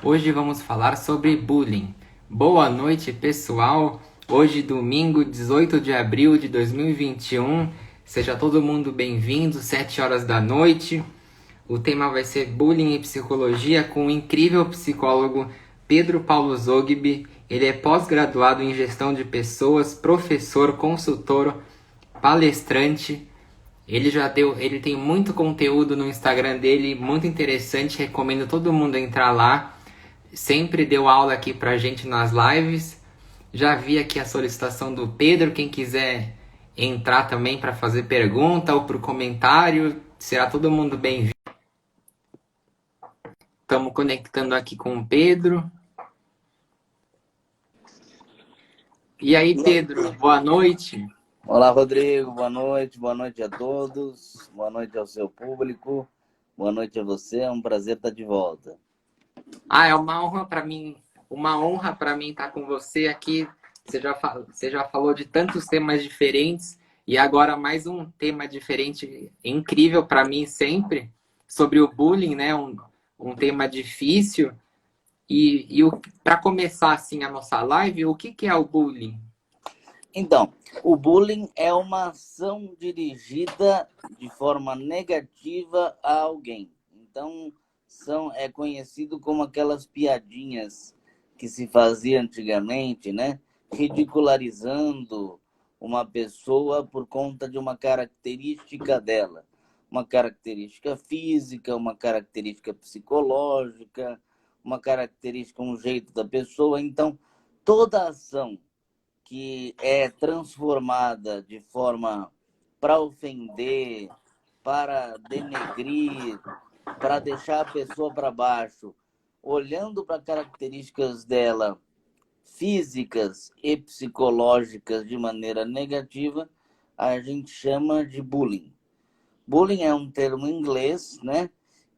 Hoje vamos falar sobre bullying. Boa noite, pessoal. Hoje, domingo, 18 de abril de 2021. Seja todo mundo bem-vindo, 7 horas da noite. O tema vai ser bullying e psicologia com o incrível psicólogo Pedro Paulo Zogby. Ele é pós-graduado em gestão de pessoas, professor, consultor, palestrante. Ele tem muito conteúdo no Instagram dele, muito interessante. Recomendo todo mundo entrar lá. Sempre deu aula aqui pra gente nas lives. Já vi aqui a solicitação do Pedro. Quem quiser entrar também para fazer pergunta ou por comentário, será todo mundo bem-vindo. Estamos conectando aqui com o Pedro. E aí, Pedro, boa noite. Olá, Rodrigo. Boa noite a todos. Boa noite ao seu público. Boa noite a você. É um prazer estar de volta. É uma honra para mim estar com você aqui. Você já falou de tantos temas diferentes e agora mais um tema diferente, incrível para mim sempre, sobre o bullying, né? Um tema difícil. Para começar assim a nossa live, o que é o bullying? Então, o bullying é uma ação dirigida de forma negativa a alguém. Então, é conhecido como aquelas piadinhas que se fazia antigamente, né? Ridicularizando uma pessoa por conta de uma característica dela. Uma característica física, uma característica psicológica, uma característica, um jeito da pessoa. Então, toda ação que é transformada de forma para ofender, para denegrir, para deixar a pessoa para baixo, olhando para características dela físicas e psicológicas de maneira negativa, a gente chama de bullying. Bullying é um termo em inglês, né,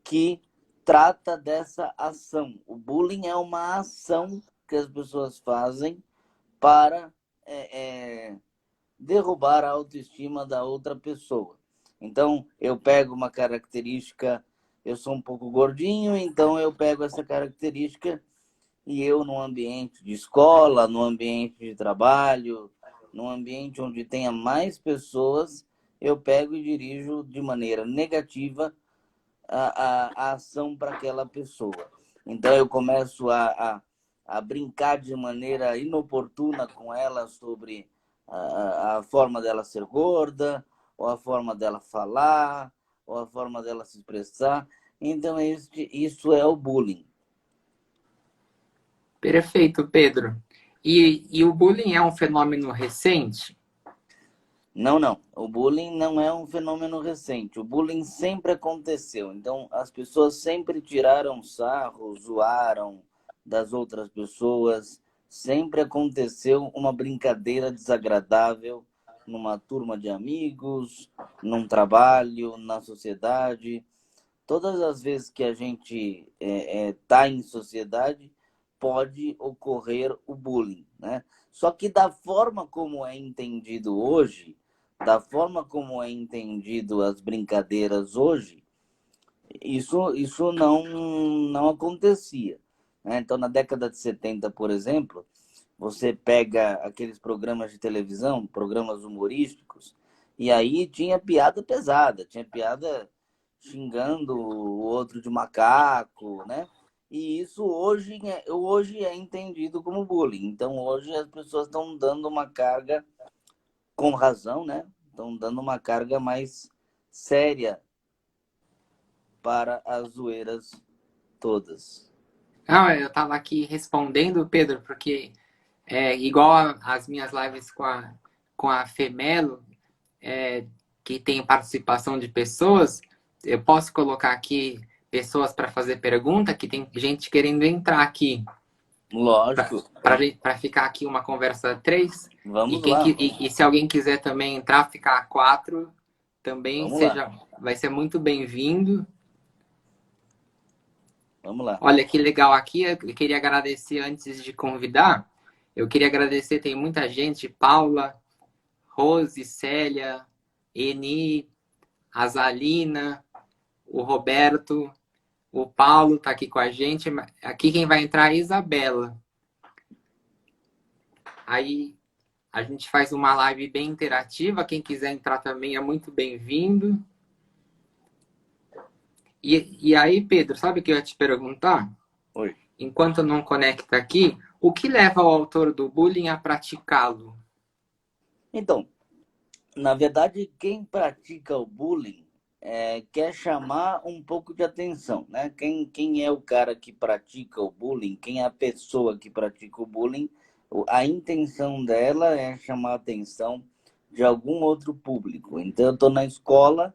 que trata dessa ação. O bullying é uma ação que as pessoas fazem para derrubar a autoestima da outra pessoa. Então, eu pego uma característica, eu sou um pouco gordinho, então eu pego essa característica e eu, no ambiente de escola, no ambiente de trabalho, no ambiente onde tenha mais pessoas, eu pego e dirijo de maneira negativa a ação para aquela pessoa. Então, eu começo a brincar de maneira inoportuna com ela sobre a forma dela ser gorda, ou a forma dela falar, ou a forma dela se expressar. Então, isso é o bullying. Perfeito, Pedro. E o bullying é um fenômeno recente? Não, não. O bullying não é um fenômeno recente. O bullying sempre aconteceu. Então, as pessoas sempre tiraram sarro, zoaram das outras pessoas. Sempre aconteceu uma brincadeira desagradável numa turma de amigos, num trabalho, na sociedade. Todas as vezes que a gente está em sociedade, pode ocorrer o bullying, né? Só que da forma como é entendido hoje, da forma como é entendido as brincadeiras hoje, isso não acontecia, né? Então, na década de 70, por exemplo, você pega aqueles programas de televisão, programas humorísticos, e aí tinha piada pesada, tinha piada xingando o outro de macaco, né? E isso hoje é entendido como bullying. Então, hoje as pessoas estão dando uma carga, com razão, né? Estão dando uma carga mais séria para as zoeiras todas. Não, eu estava aqui respondendo, Pedro, porque igual as minhas lives com a Femelo, é, que tem participação de pessoas, eu posso colocar aqui pessoas para fazer pergunta, que tem gente querendo entrar aqui, Lógico. para ficar aqui uma conversa três. Vamos lá. E se alguém quiser também entrar, ficar quatro, também Vamos lá. vai ser muito bem-vindo. Vamos lá. Olha que legal aqui, eu queria agradecer antes de convidar. Eu queria agradecer, tem muita gente, Paula, Rose, Célia, Eni, Azalina, o Roberto, O Paulo está aqui com a gente. Aqui quem vai entrar é a Isabela. Aí a gente faz uma live bem interativa. Quem quiser entrar também é muito bem-vindo. E aí, Pedro, sabe o que eu ia te perguntar? Oi. Enquanto não conecta aqui, o que leva o autor do bullying a praticá-lo? Então, na verdade, quem pratica o bullying quer chamar um pouco de atenção, né? Quem é o cara que pratica o bullying, quem é a pessoa que pratica o bullying, a intenção dela é chamar a atenção de algum outro público. Então, eu estou na escola,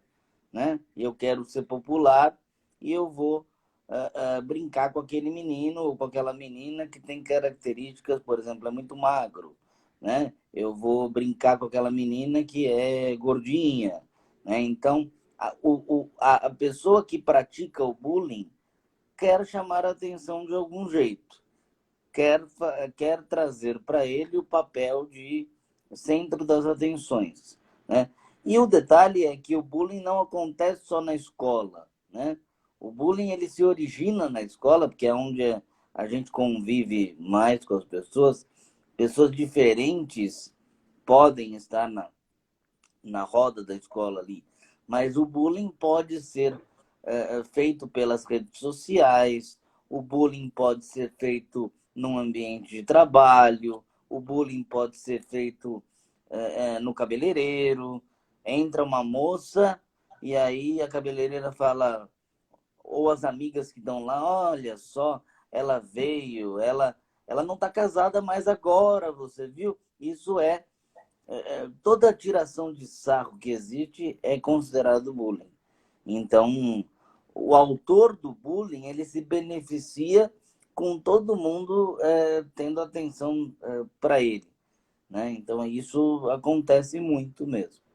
né? Eu quero ser popular e eu vou brincar com aquele menino ou com aquela menina que tem características, por exemplo, é muito magro, né? Eu vou brincar com aquela menina que é gordinha, né? Então, a pessoa que pratica o bullying quer chamar a atenção de algum jeito, quer trazer para ele o papel de centro das atenções, né? E o detalhe é que o bullying não acontece só na escola, né? O bullying ele se origina na escola, porque é onde a gente convive mais com as pessoas. Pessoas diferentes podem estar na roda da escola ali, mas o bullying pode ser feito pelas redes sociais, o bullying pode ser feito num ambiente de trabalho, o bullying pode ser feito no cabeleireiro. Entra uma moça e aí a cabeleireira fala, ou as amigas que estão lá, olha só, ela veio, ela não está casada mais agora, você viu? Isso toda tiração de sarro que existe é considerado bullying. Então, o autor do bullying, ele se beneficia com todo mundo tendo atenção para ele, né? Então, isso acontece muito mesmo.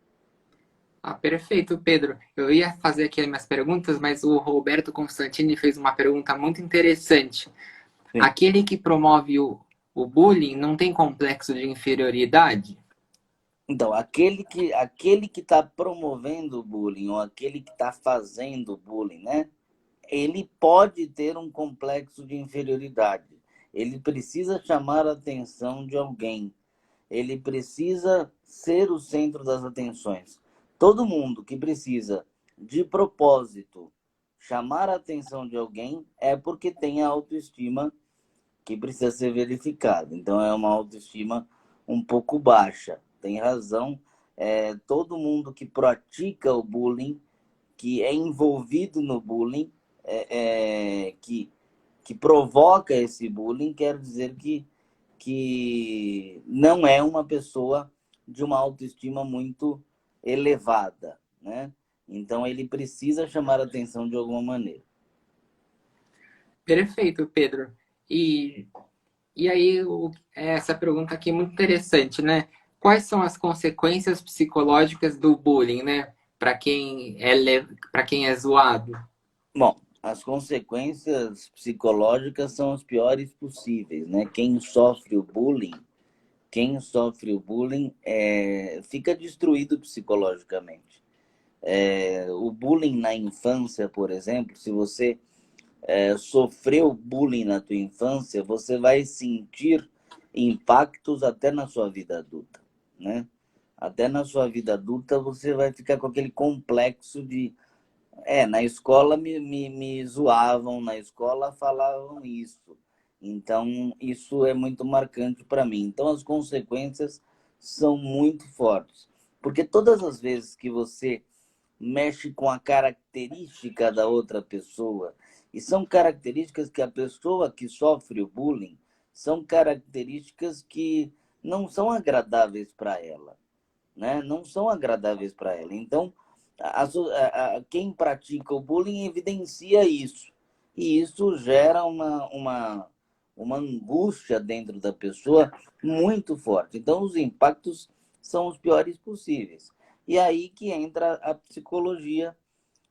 Ah, perfeito, Pedro. Eu ia fazer aqui as minhas perguntas, mas o Roberto Constantini fez uma pergunta muito interessante. Sim. Aquele que promove o bullying não tem complexo de inferioridade? Então, aquele que está promovendo o bullying ou aquele que está fazendo o bullying, né? Ele pode ter um complexo de inferioridade. Ele precisa chamar a atenção de alguém. Ele precisa ser o centro das atenções. Todo mundo que precisa, de propósito, chamar a atenção de alguém é porque tem a autoestima que precisa ser verificada. Então, é uma autoestima um pouco baixa. Tem razão. Todo mundo que pratica o bullying, que é envolvido no bullying, que provoca esse bullying, quer dizer que não é uma pessoa de uma autoestima muito elevada, né? Então, ele precisa chamar a atenção de alguma maneira. Perfeito, Pedro. E, e aí, essa pergunta aqui é muito interessante, né? Quais são as consequências psicológicas do bullying, né? Para quem é zoado? Bom, as consequências psicológicas são as piores possíveis, né? Quem sofre o bullying fica destruído psicologicamente. O bullying na infância, por exemplo, se você sofreu bullying na tua infância, você vai sentir impactos até na sua vida adulta, né? Até na sua vida adulta você vai ficar com aquele complexo de na escola me zoavam, na escola falavam isso. Então, isso é muito marcante para mim. Então, as consequências são muito fortes. Porque todas as vezes que você mexe com a característica da outra pessoa, e são características que a pessoa que sofre o bullying, são características que não são agradáveis para ela, né? Não são agradáveis para ela. Então, quem pratica o bullying evidencia isso. E isso gera uma angústia dentro da pessoa muito forte. Então, os impactos são os piores possíveis. E aí que entra a psicologia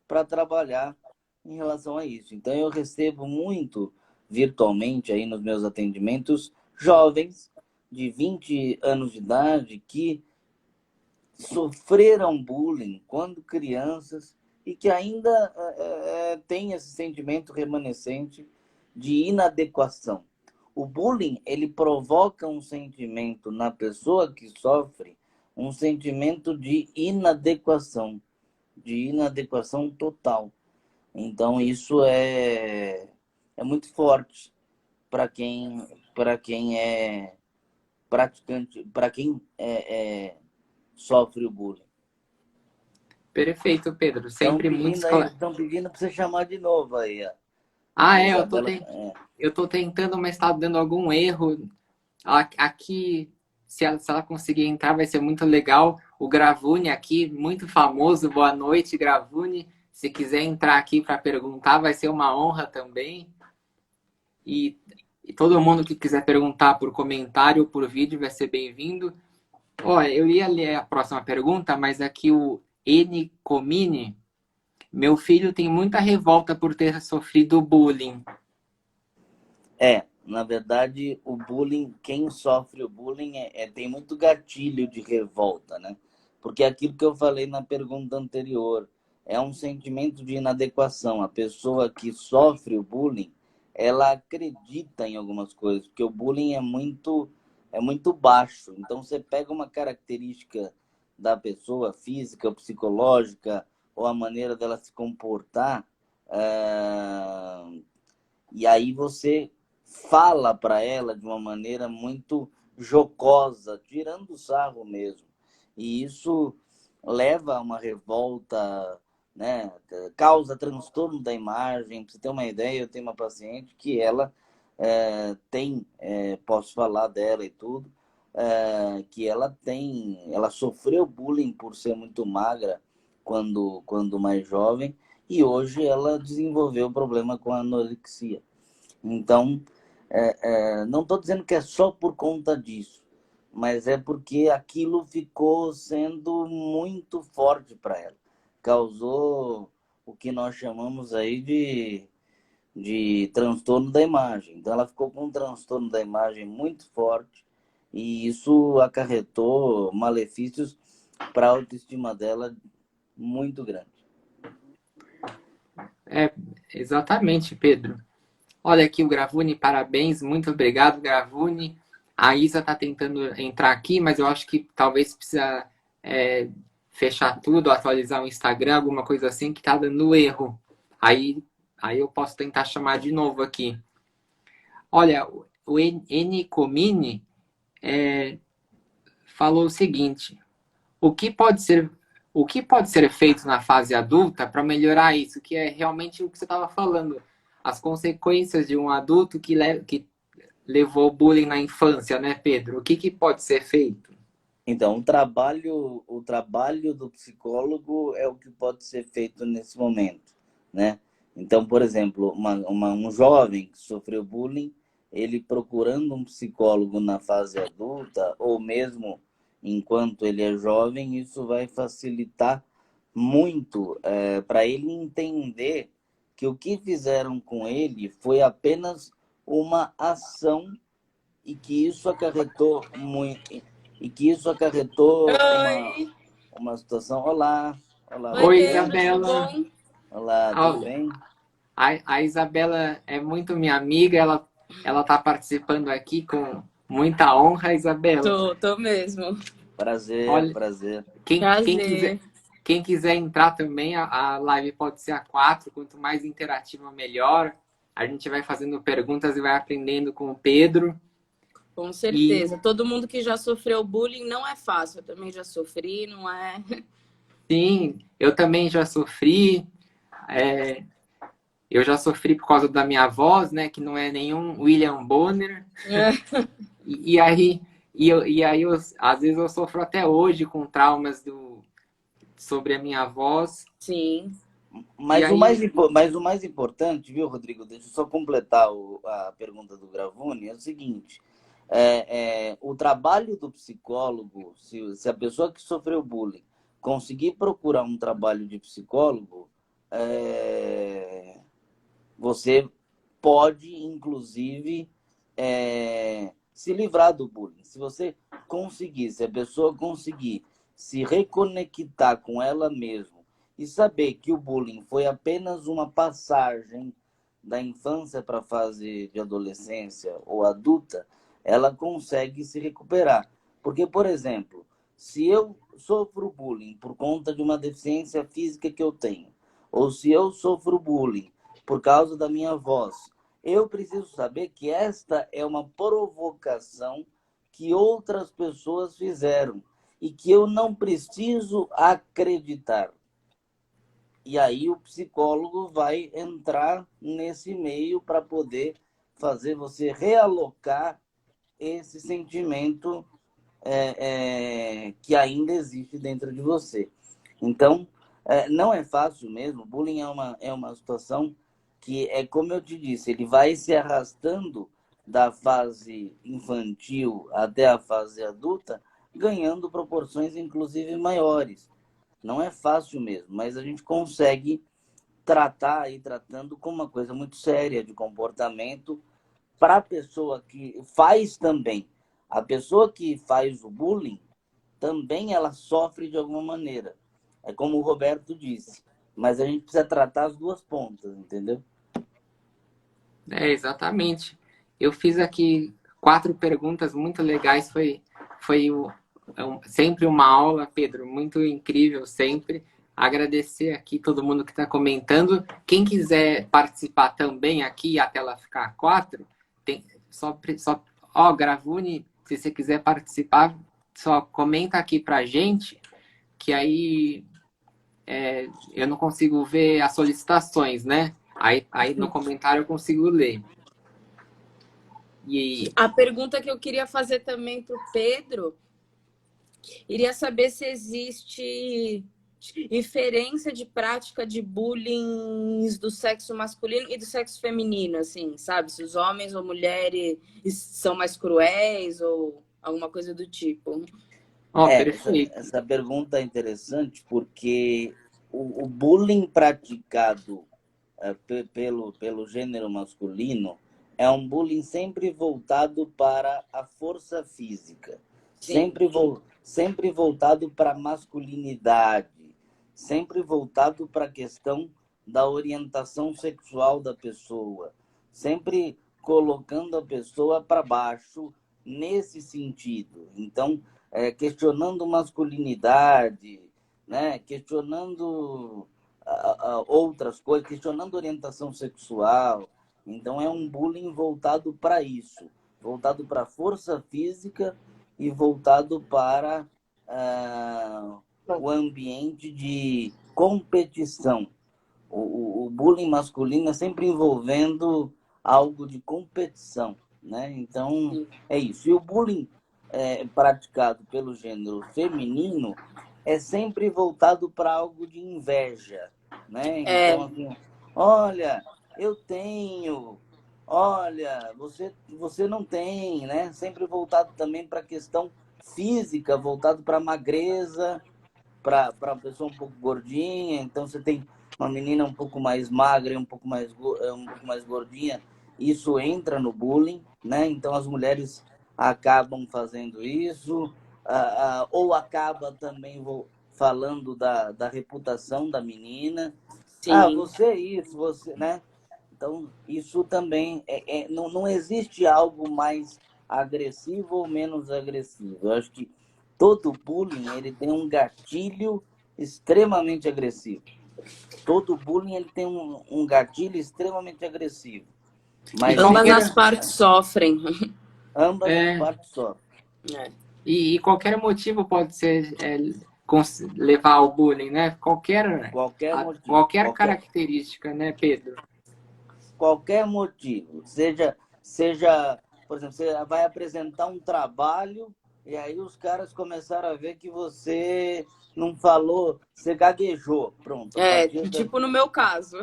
para trabalhar em relação a isso. Então, eu recebo muito virtualmente aí nos meus atendimentos jovens de 20 anos de idade que sofreram bullying quando crianças e que ainda tem esse sentimento remanescente de inadequação. O bullying, ele provoca um sentimento na pessoa que sofre, um sentimento de inadequação total. Então, isso é muito forte para quem é praticante, para quem sofre o bullying. Perfeito, Pedro. Estão Sempre muito pedindo aí, esclarecedor. estão pedindo para você chamar de novo aí, Ah, a é, Isabela. eu tô tentando, mas tá dando algum erro. Aqui, se ela conseguir entrar, vai ser muito legal. O Gravune aqui, muito famoso. Boa noite, Gravune. Se quiser entrar aqui para perguntar, vai ser uma honra também. E, e todo mundo que quiser perguntar por comentário ou por vídeo vai ser bem-vindo. Olha, eu ia ler a próxima pergunta, mas aqui o N Comini, meu filho tem muita revolta por ter sofrido bullying. Na verdade, o bullying, quem sofre o bullying tem muito gatilho de revolta, né? Porque é aquilo que eu falei na pergunta anterior, é um sentimento de inadequação. A pessoa que sofre o bullying, ela acredita em algumas coisas, porque o bullying é muito baixo. Então, você pega uma característica da pessoa, física ou psicológica, ou a maneira dela se comportar, e aí você fala para ela de uma maneira muito jocosa, tirando o sarro mesmo. E isso leva a uma revolta, né? Causa transtorno da imagem. Para você ter uma ideia, eu tenho uma paciente que ela posso falar dela e tudo, que ela sofreu bullying por ser muito magra quando mais jovem, e hoje ela desenvolveu problema com anorexia. Então, não estou dizendo que é só por conta disso, mas é porque aquilo ficou sendo muito forte para ela. Causou o que nós chamamos aí de transtorno da imagem. Então, ela ficou com um transtorno da imagem muito forte e isso acarretou malefícios para a autoestima dela muito grande. É, exatamente, Pedro. Olha aqui o Gravune, parabéns, muito obrigado, Gravune. A Isa está tentando entrar aqui, mas eu acho que talvez precisa fechar tudo, atualizar o Instagram, alguma coisa assim, que está dando erro. Aí eu posso tentar chamar de novo aqui. Olha, o N Comini falou o seguinte: o que pode ser o que pode ser feito na fase adulta para melhorar isso? Que é realmente o que você estava falando, as consequências de um adulto que levou bullying na infância, né, Pedro? O que pode ser feito? Então, o trabalho do psicólogo é o que pode ser feito nesse momento, né? Então, por exemplo, um jovem que sofreu bullying, ele procurando um psicólogo na fase adulta, ou mesmo enquanto ele é jovem, isso vai facilitar muito para ele entender que o que fizeram com ele foi apenas uma ação e que isso acarretou muito e que isso acarretou Oi! uma situação. Olá, olá, Oi, boa Oi, Pedro, tarde. tudo Isabela. bom? Olá, tudo Olha, bem? a Isabela é muito minha amiga, ela está participando aqui com muita honra, Isabela. Tô mesmo. Prazer, Olha, prazer. quiser, Prazer. quem quiser entrar também, a live pode ser a quatro, quanto mais interativa, melhor. A gente vai fazendo perguntas e vai aprendendo com o Pedro. Com E certeza. Todo mundo que já sofreu bullying não é fácil. Eu também já sofri, não é? sim, eu também já sofri. Eu já sofri por causa da minha voz, né? Que não é nenhum William Bonner. E, e aí, às vezes eu sofro até hoje com traumas sobre a minha voz. Sim. E aí, Mas o mais importante, viu, Rodrigo? Deixa eu só completar a pergunta do Gravone. É o seguinte: o trabalho do psicólogo, se a pessoa que sofreu bullying conseguir procurar um trabalho de psicólogo, você pode, inclusive, se livrar do bullying. Se você conseguir, se a pessoa conseguir se reconectar com ela mesma e saber que o bullying foi apenas uma passagem da infância para a fase de adolescência ou adulta, ela consegue se recuperar. Porque, por exemplo, se eu sofro bullying por conta de uma deficiência física que eu tenho, ou se eu sofro bullying por causa da minha voz, eu preciso saber que esta é uma provocação que outras pessoas fizeram e que eu não preciso acreditar. E aí o psicólogo vai entrar nesse meio para poder fazer você realocar esse sentimento que ainda existe dentro de você. Então, não é fácil mesmo. Bullying é uma situação que, como eu te disse, ele vai se arrastando da fase infantil até a fase adulta, ganhando proporções, inclusive, maiores. Não é fácil mesmo, mas a gente consegue tratar e tratando como uma coisa muito séria de comportamento para a pessoa que faz também. A pessoa que faz o bullying, também ela sofre de alguma maneira. É como o Roberto disse. Mas a gente precisa tratar as duas pontas, entendeu? Exatamente. Eu fiz aqui 4 perguntas muito legais. Sempre uma aula, Pedro, muito incrível sempre. Agradecer aqui todo mundo que está comentando. Quem quiser participar também aqui, a tela ficar 4, Gravune, se você quiser participar, só comenta aqui pra gente, que aí eu não consigo ver as solicitações, né? Aí no comentário eu consigo ler. E A pergunta que eu queria fazer também para o Pedro, iria saber se existe diferença de prática de bullying do sexo masculino e do sexo feminino, assim, sabe? Se os homens ou mulheres são mais cruéis ou alguma coisa do tipo. Perfeito. Essa pergunta é interessante porque o bullying praticado pelo gênero masculino é um bullying sempre voltado para a força física, sempre voltado para a masculinidade, sempre voltado para a questão da orientação sexual da pessoa, sempre colocando a pessoa para baixo nesse sentido. Então, questionando masculinidade, né? Questionando outras coisas, questionando orientação sexual. Então, é um bullying voltado para isso, voltado para a força física e voltado para o ambiente de competição. O bullying masculino é sempre envolvendo algo de competição, né? Então, é isso. E o bullying praticado pelo gênero feminino é sempre voltado para algo de inveja, né? Então, assim, olha, eu tenho, olha, você não tem, né? Sempre voltado também para a questão física, voltado para a magreza, para a pessoa um pouco gordinha. Então, você tem uma menina um pouco mais magra e um pouco mais gordinha, isso entra no bullying, né? Então, as mulheres acabam fazendo isso, ou acaba também falando da reputação da menina. Sim. Você é isso, você, né? Então, isso também não existe algo mais agressivo ou menos agressivo. Eu acho que todo bullying ele tem um gatilho extremamente agressivo. Todo bullying ele tem um gatilho extremamente agressivo. Mas ambas as partes sofrem. Ambas as partes sofrem. E qualquer motivo pode ser levar ao bullying, né? Qualquer motivo, qualquer característica, né, Pedro? Qualquer motivo. Seja, por exemplo, você vai apresentar um trabalho e aí os caras começaram a ver que você não falou, você gaguejou. Pronto. Tipo no meu caso.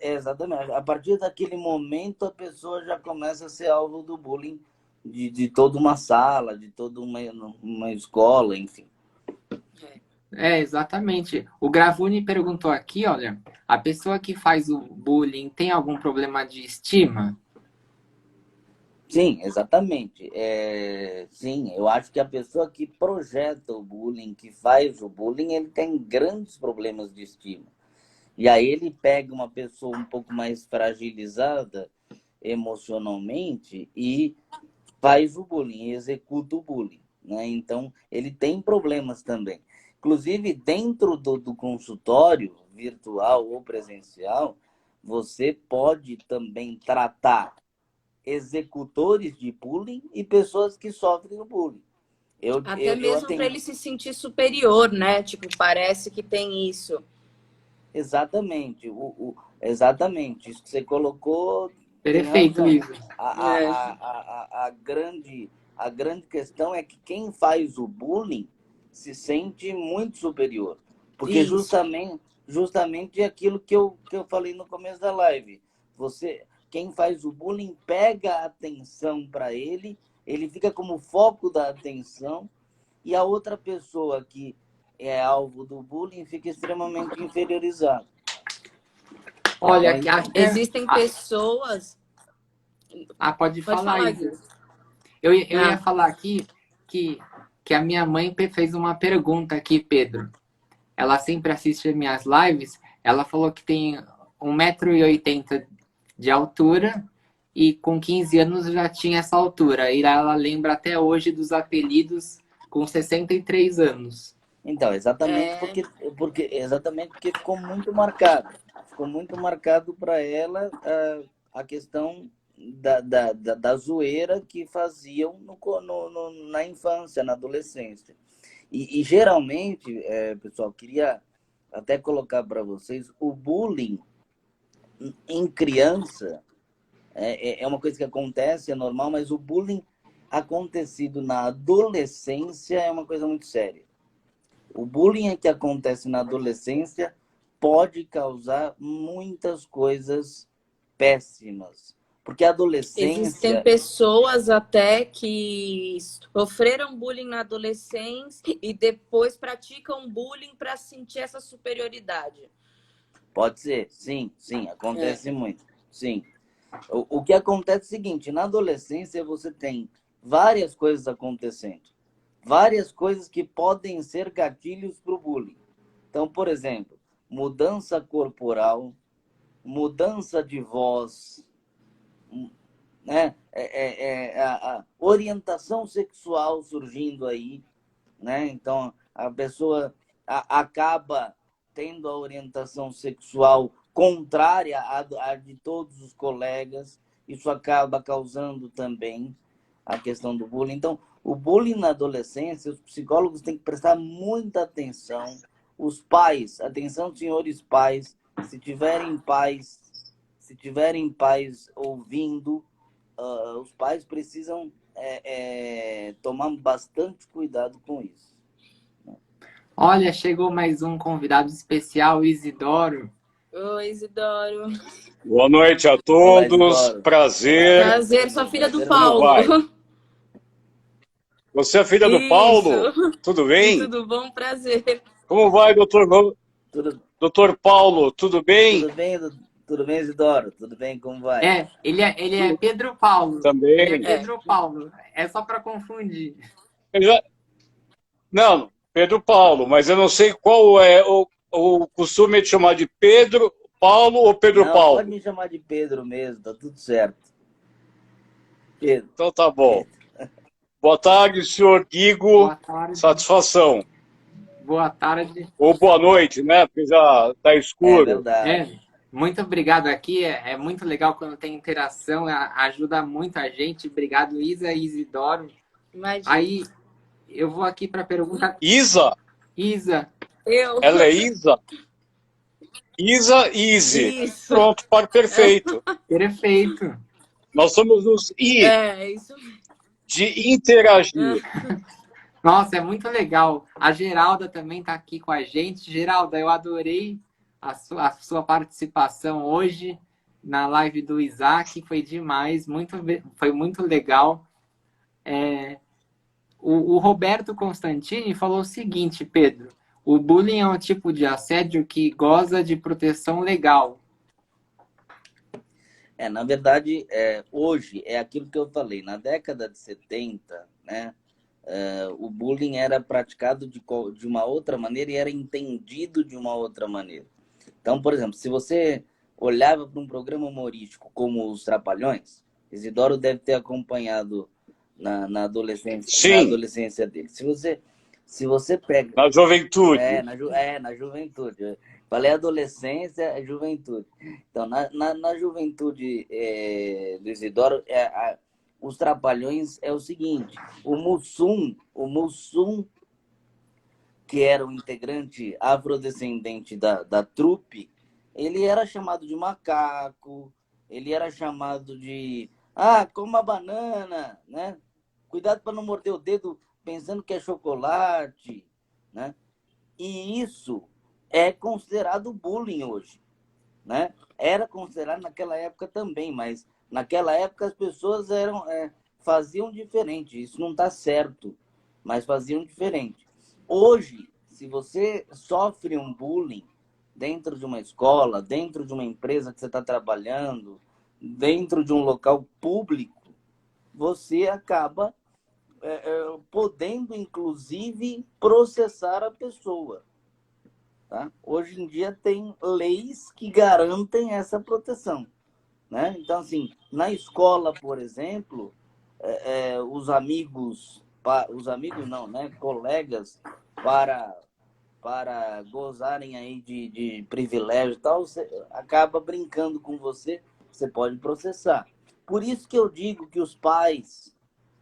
Exatamente. A partir daquele momento, a pessoa já começa a ser alvo do bullying de toda uma sala, de toda uma escola, enfim. Exatamente. O Gravuni perguntou aqui, olha, a pessoa que faz o bullying tem algum problema de estima? Sim, exatamente. Sim, eu acho que a pessoa que projeta o bullying, que faz o bullying, ele tem grandes problemas de estima. E aí ele pega uma pessoa um pouco mais fragilizada emocionalmente e faz o bullying, executa o bullying, né? Então, ele tem problemas também. Inclusive, dentro do consultório, virtual ou presencial, você pode também tratar executores de bullying e pessoas que sofrem o bullying. Até Eu mesmo para atendo. ele se sentir superior, né? Tipo, parece que tem isso. Exatamente, exatamente. Isso que você colocou tem Perfeito, razão. Isa. É, A grande questão é que quem faz o bullying se sente muito superior. Porque isso. justamente é aquilo que eu falei no começo da live. Quem faz o bullying pega a atenção para ele, ele fica como foco da atenção, e a outra pessoa que é alvo do bullying fica extremamente inferiorizada. Olha, Então, Existem pessoas. pode Pode falar, falar, Isa. Gui. Eu ia Ah, falar aqui que, que a minha mãe fez uma pergunta aqui, Pedro. Ela sempre assiste minhas lives. Ela falou que tem 1,80 m de altura e com 15 anos já tinha essa altura. E ela lembra até hoje dos apelidos com 63 anos. então é, exatamente porque ficou muito marcado. Ficou muito marcado para ela a questão da zoeira que faziam na infância, na adolescência. E geralmente, pessoal, queria até colocar para vocês, o bullying em criança é uma coisa que acontece, é normal, mas o bullying acontecido na adolescência é uma coisa muito séria. O bullying que acontece na adolescência pode causar muitas coisas péssimas. Porque a existem adolescência, pessoas até que sofreram bullying na adolescência e depois praticam bullying para sentir essa superioridade. pode ser, sim, sim, É. acontece muito, sim. O que acontece é o seguinte, na adolescência você tem várias coisas acontecendo. Várias coisas que podem ser gatilhos para o bullying. Então, por exemplo, mudança corporal, mudança de voz, né? A orientação sexual surgindo aí, né? Então, a pessoa acaba tendo a orientação sexual contrária à de todos os colegas. Isso acaba causando também a questão do bullying. Então, o bullying na adolescência, os psicólogos têm que prestar muita atenção. Os pais, atenção, senhores pais, se tiverem pais ouvindo, os pais precisam tomar bastante cuidado com isso. Olha, chegou mais um convidado especial, Isidoro. Oi, Isidoro. Boa noite a Olá, todos. Isidoro. Prazer. Olá. Prazer, sou filha do Prazer Como Paulo. vai? Você é filha do Isso. Paulo? Tudo bem? Tudo bom? Prazer. Como vai, doutor? Tudo, Doutor Paulo, tudo bem? tudo bem, Isidoro? Tudo bem? Como vai? Ele é Pedro Paulo. Ele é Também. Pedro Paulo. É só para confundir. Não, Pedro Paulo, mas eu não sei qual é o costume de chamar de Pedro Paulo ou Pedro Não, Paulo. pode me chamar de Pedro mesmo, tá tudo certo. Pedro. Então tá bom. Pedro. Boa tarde, senhor Guigo. Boa tarde. Satisfação. Boa tarde. Ou boa noite, né? Porque já tá É escuro. verdade. Muito obrigado aqui. É muito legal quando tem interação. Ajuda muito a gente. Obrigado, Isa e Isidoro. Imagina. Aí, eu vou aqui para a pergunta. Isa? Isa. Ela é Isa? Isa Easy. Isso. Pronto, perfeito. Perfeito. Nós somos os I Isso. de interagir. Nossa, é muito legal. A Geralda também está aqui com a gente. Geralda, eu adorei a sua participação hoje na live do Isaac. Foi demais, foi muito legal. O Roberto Constantini falou o seguinte, Pedro. O bullying é um tipo de assédio que goza de proteção legal. Na verdade, hoje é aquilo que eu falei. Na década de 70, né, o bullying era praticado de uma outra maneira e era entendido de uma outra maneira. Então, por exemplo, se você olhava para um programa humorístico como Os Trapalhões, Isidoro deve ter acompanhado na Sim, adolescência dele. Se você pega... na juventude. Na juventude. Falei adolescência, é juventude. Então, na juventude do Isidoro, os Trapalhões é o seguinte: o Mussum, que era o integrante afrodescendente da trupe, ele era chamado de macaco, ele era chamado de coma banana, né? Cuidado para não morder o dedo pensando que é chocolate, né? E isso é considerado bullying hoje, né? Era considerado naquela época também, mas naquela época as pessoas faziam diferente. Isso não está certo, mas faziam diferente. Hoje, se você sofre um bullying dentro de uma escola, dentro de uma empresa que você está trabalhando, dentro de um local público, você acaba podendo, inclusive, processar a pessoa. Tá? Hoje em dia tem leis que garantem essa proteção, né? Então, assim, na escola, por exemplo, os amigos não, né? Colegas, para gozarem aí de privilégio e tal, você acaba brincando com você, você pode processar. Por isso que eu digo que os pais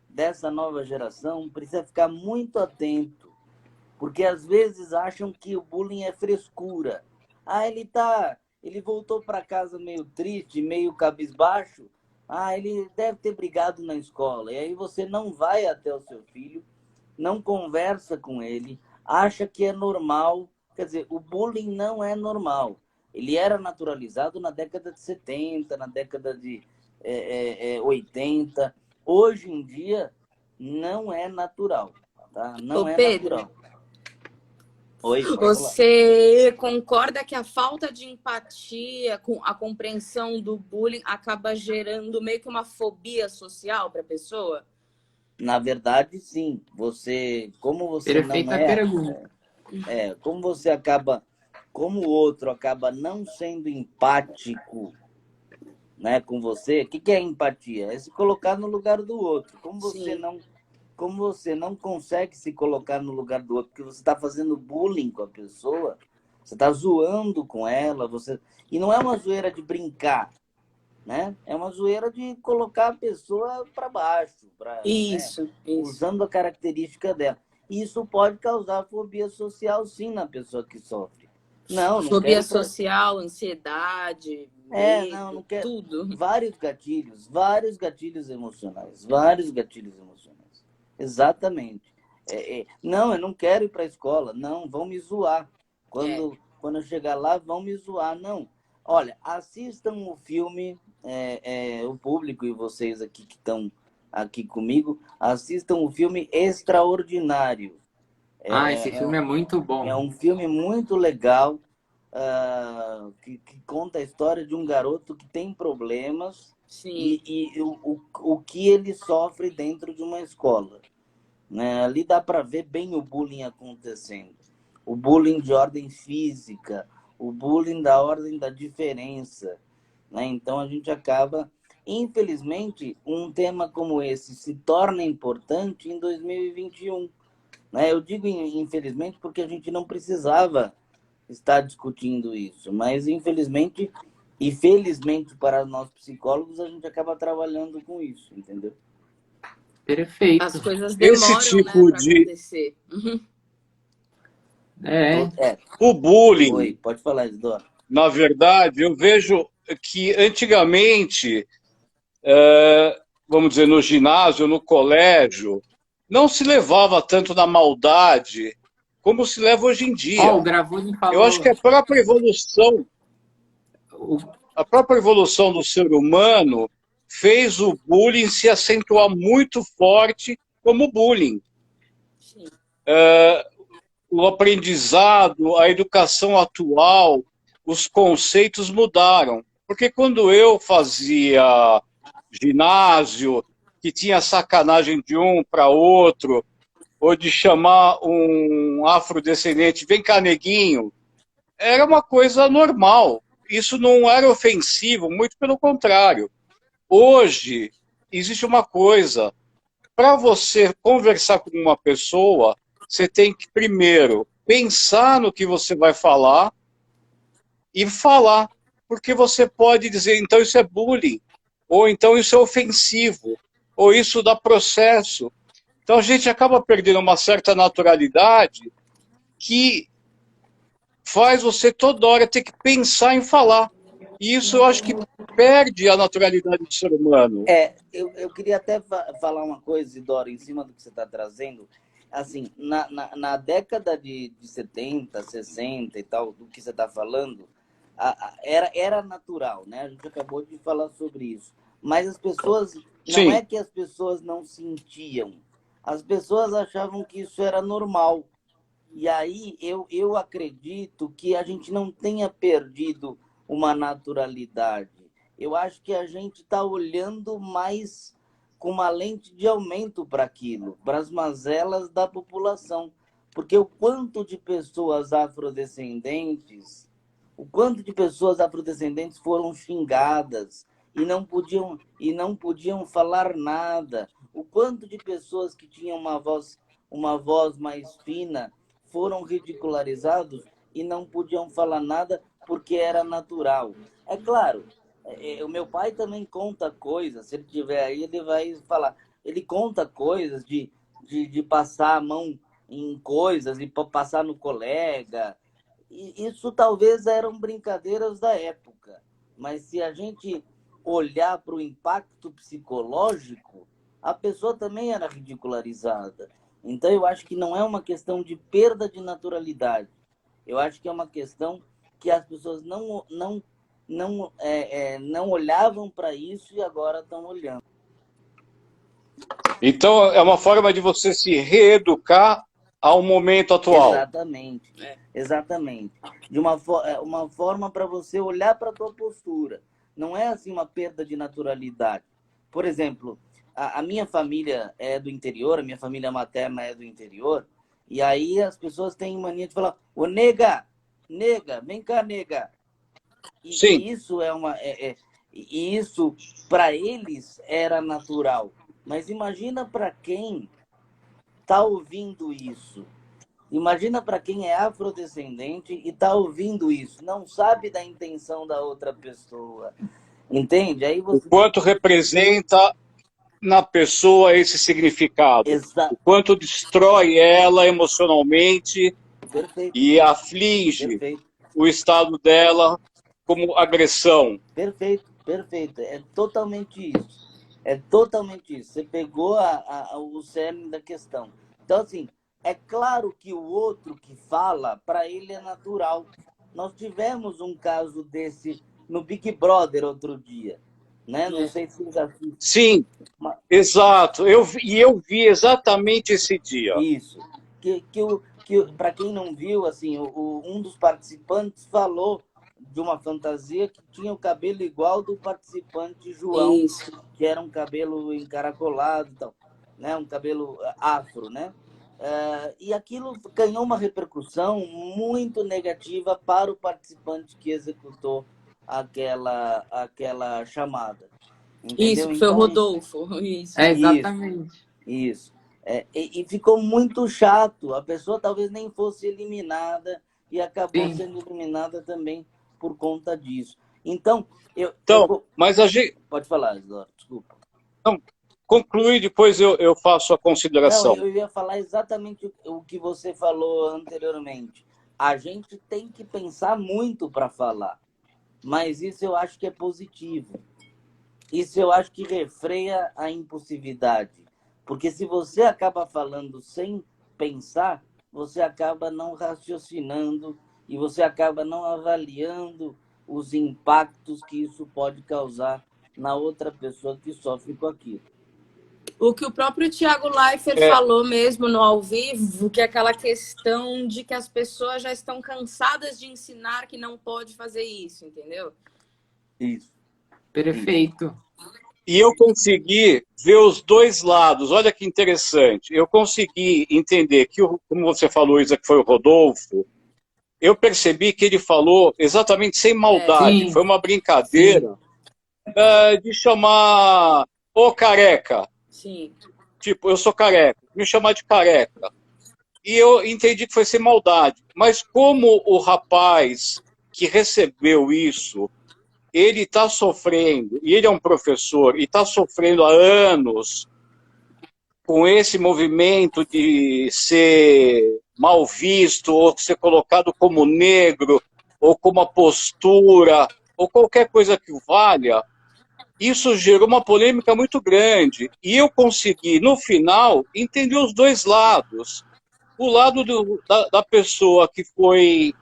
dessa nova geração precisam ficar muito atentos, porque às vezes acham que o bullying é frescura. Ele voltou para casa meio triste, meio cabisbaixo. Ele deve ter brigado na escola. E aí você não vai até o seu filho, não conversa com ele, acha que é normal. Quer dizer, o bullying não é normal. Ele era naturalizado na década de 70, na década de 80. Hoje em dia, não é natural. Tá? Não é Pedro, natural. Oi, você concorda que a falta de empatia, com a compreensão do bullying, acaba gerando meio que uma fobia social para a pessoa? Na verdade, sim. Como você não pergunta. como o outro acaba não sendo empático, né, com você. O que é empatia? É se colocar no lugar do outro. Como você não consegue se colocar no lugar do outro, porque você está fazendo bullying com a pessoa, você está zoando com ela, e não é uma zoeira de brincar, né? É uma zoeira de colocar a pessoa para baixo, Isso. usando a característica dela. Isso pode causar fobia social, sim, na pessoa que sofre. Não Fobia quero social, ansiedade, medo, não quero. tudo. Vários gatilhos emocionais, Exatamente. Não, eu não quero ir para a escola. Não, vão me zoar. Quando eu chegar lá, vão me zoar. Não. Olha, assistam o filme, o público e vocês aqui que estão aqui comigo, assistam o filme Extraordinário. Esse filme é muito bom. É um filme muito legal, que conta a história de um garoto que tem problemas. Sim. E o que ele sofre dentro de uma escola, né? Ali dá para ver bem o bullying acontecendo. O bullying de ordem física, o bullying da ordem da diferença, né? Então a gente acaba, infelizmente, um tema como esse se torna importante em 2021. Né? Eu digo infelizmente porque a gente não precisava estar discutindo isso, mas infelizmente e felizmente para nós psicólogos, a gente acaba trabalhando com isso, entendeu? Perfeito. As coisas demoram, Esse tipo para acontecer. O bullying. Oi, pode falar, Isidoro. Na verdade, eu vejo que antigamente, vamos dizer, no ginásio, no colégio, não se levava tanto na maldade como se leva hoje em dia. O Gravoni falou... Eu acho que a própria evolução do ser humano fez o bullying se acentuar muito forte como bullying. O aprendizado, a educação atual, os conceitos mudaram. Porque quando eu fazia ginásio, que tinha sacanagem de um para outro, ou de chamar um afrodescendente, vem cá, neguinho, era uma coisa normal. Isso não era ofensivo, muito pelo contrário. Hoje, existe uma coisa. Para você conversar com uma pessoa, você tem que primeiro pensar no que você vai falar e falar. Porque você pode dizer, então isso é bullying, ou então isso é ofensivo, ou isso dá processo. Então a gente acaba perdendo uma certa naturalidade que faz você toda hora ter que pensar em falar. E isso eu acho que perde a naturalidade do ser humano. Eu queria até falar uma coisa, Isidoro, em cima do que você está trazendo. Assim, na década de 70, 60 e tal, do que você está falando, era natural, né? A gente acabou de falar sobre isso. Mas as pessoas, não é que as pessoas não sentiam, as pessoas achavam que isso era normal. E aí eu acredito que a gente não tenha perdido uma naturalidade. Eu acho que a gente está olhando mais com uma lente de aumento para aquilo, para as mazelas da população. Porque o quanto de pessoas afrodescendentes, foram xingadas e não podiam falar nada. O quanto de pessoas que tinham uma voz mais fina foram ridicularizados e não podiam falar nada porque era natural. É claro, o meu pai também conta coisas, se ele estiver aí, ele vai falar. Ele conta coisas de passar a mão em coisas e passar no colega. E isso talvez eram brincadeiras da época. Mas se a gente olhar para o impacto psicológico, a pessoa também era ridicularizada. Então, eu acho que não é uma questão de perda de naturalidade. Eu acho que é uma questão que as pessoas não olhavam para isso e agora estão olhando. Então, é uma forma de você se reeducar ao momento atual. Exatamente. Exatamente. De uma forma para você olhar para a tua postura. Não é assim uma perda de naturalidade. Por exemplo, a minha família é do interior, a minha família materna é do interior, e aí as pessoas têm mania de falar, ô nega, vem cá, nega. E isso isso para eles era natural. Mas imagina para quem está ouvindo isso. Imagina para quem é afrodescendente e está ouvindo isso, não sabe da intenção da outra pessoa. Entende? Aí você... O quanto representa na pessoa esse significado. O quanto destrói ela emocionalmente. Perfeito. E aflige o estado dela como agressão. Perfeito. É totalmente isso. Você pegou o cerne da questão. Então, assim, é claro que o outro que fala, para ele é natural. Nós tivemos um caso desse no Big Brother outro dia. Né? Não sei se já viu. Sim, exato. Eu vi exatamente esse dia. Isso. Para quem não viu, assim, um dos participantes falou de uma fantasia que tinha o cabelo igual do participante João, que era um cabelo encaracolado e tal, né? Um cabelo afro, né? E aquilo ganhou uma repercussão muito negativa para o participante que executou aquela chamada. Entendeu? Isso, foi o Rodolfo. Isso. Exatamente. Isso. E ficou muito chato. A pessoa talvez nem fosse eliminada e acabou sendo eliminada também por conta disso. Então, mas a gente... Pode falar, Isidoro, desculpa. Não, conclui, depois eu faço a consideração. Não, eu ia falar exatamente o que você falou anteriormente. A gente tem que pensar muito para falar, mas isso eu acho que é positivo. Isso eu acho que refreia a impulsividade. Porque se você acaba falando sem pensar, você acaba não raciocinando e você acaba não avaliando os impactos que isso pode causar na outra pessoa que sofre com aquilo. O que o próprio Thiago Leifert falou mesmo no ao vivo, que é aquela questão de que as pessoas já estão cansadas de ensinar que não pode fazer isso, entendeu? Isso, isso. Perfeito. E eu consegui ver os dois lados. Olha que interessante. Eu consegui entender que, como você falou, Isa, que foi o Rodolfo, eu percebi que ele falou exatamente sem maldade. Sim, Foi uma sim. brincadeira de chamar ô careca. Sim. Tipo, eu sou careca, me chamar de careca. E eu entendi que foi sem maldade. Mas como o rapaz que recebeu isso, ele está sofrendo, e ele é um professor, e está sofrendo há anos com esse movimento de ser mal visto, ou ser colocado como negro, ou com uma postura, ou qualquer coisa que o valha, isso gerou uma polêmica muito grande. E eu consegui, no final, entender os dois lados. O lado da pessoa que foi,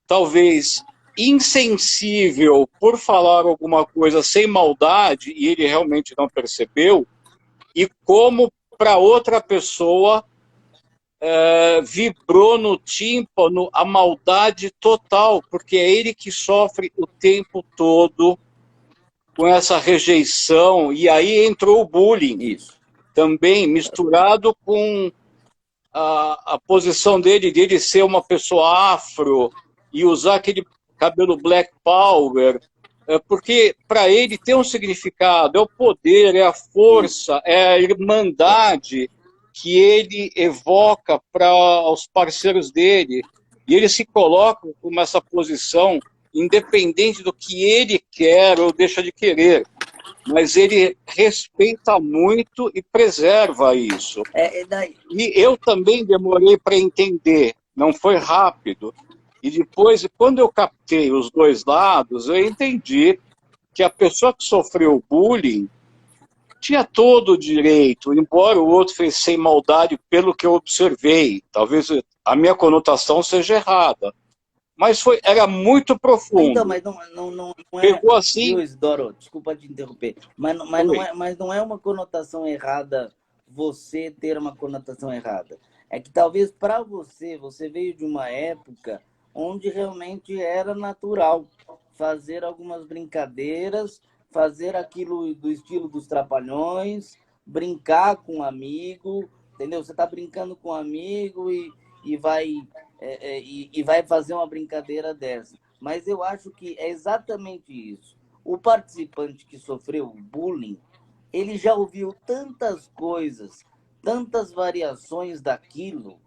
talvez, insensível por falar alguma coisa sem maldade, e ele realmente não percebeu, e como para outra pessoa vibrou no tímpano a maldade total, porque é ele que sofre o tempo todo com essa rejeição, e aí entrou o bullying Isso. também, misturado com a posição dele ser uma pessoa afro e usar aquele cabelo black power, porque para ele tem um significado, é o poder, é a Isso. força, é a irmandade que ele evoca para os parceiros dele. E ele se coloca com essa posição, independente do que ele quer ou deixa de querer. Mas ele respeita muito e preserva isso. Daí, E eu também demorei para entender, não foi rápido. E depois, quando eu captei os dois lados, eu entendi que a pessoa que sofreu bullying tinha todo o direito, embora o outro fez sem maldade, pelo que eu observei. Talvez a minha conotação seja errada, mas era muito então, profundo. mas não é, Pegou viu, assim, Isidoro? Desculpa te interromper, foi. mas não é uma conotação errada você ter uma conotação errada. É que talvez para você, você veio de uma época onde realmente era natural fazer algumas brincadeiras, fazer aquilo do estilo dos Trapalhões, brincar com um amigo, entendeu? Você está brincando com um amigo e vai e vai fazer uma brincadeira dessa. Mas eu acho que é exatamente isso. O participante que sofreu bullying, ele já ouviu tantas coisas, tantas variações daquilo,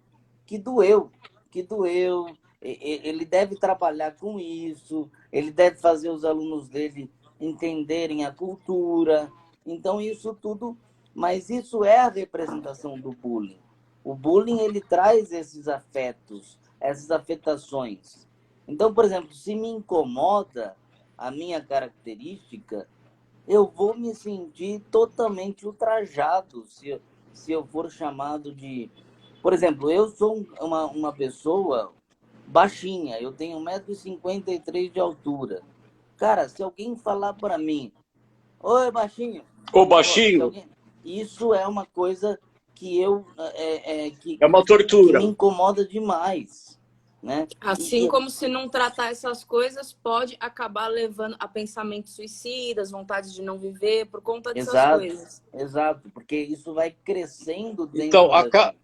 que doeu, que doeu. Ele deve trabalhar com isso, ele deve fazer os alunos dele entenderem a cultura. Então, isso tudo, mas isso é a representação do bullying. O bullying, ele traz esses afetos, essas afetações. Então, por exemplo, se me incomoda a minha característica, eu vou me sentir totalmente ultrajado se eu for chamado de... Por exemplo, eu sou uma pessoa baixinha, eu tenho 1,53 m de altura. Cara, se alguém falar para mim, oi, baixinho, O se baixinho alguém... Isso é uma coisa que é uma que me tortura. incomoda demais, né? Assim como se não tratar essas coisas pode acabar levando a pensamentos suicidas, vontade de não viver por conta dessas Exato, coisas. exato, porque isso vai crescendo Então, dentro da gente.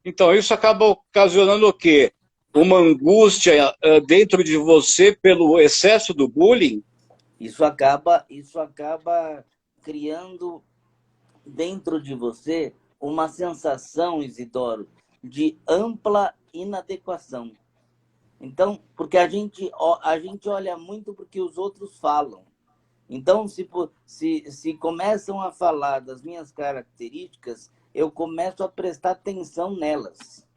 Então, isso acaba ocasionando o quê? Uma angústia dentro de você pelo excesso do bullying? Isso acaba criando dentro de você uma sensação, Isidoro, de ampla inadequação. Então, porque a gente olha muito porque os outros falam. Então, se começam a falar das minhas características, eu começo a prestar atenção nelas.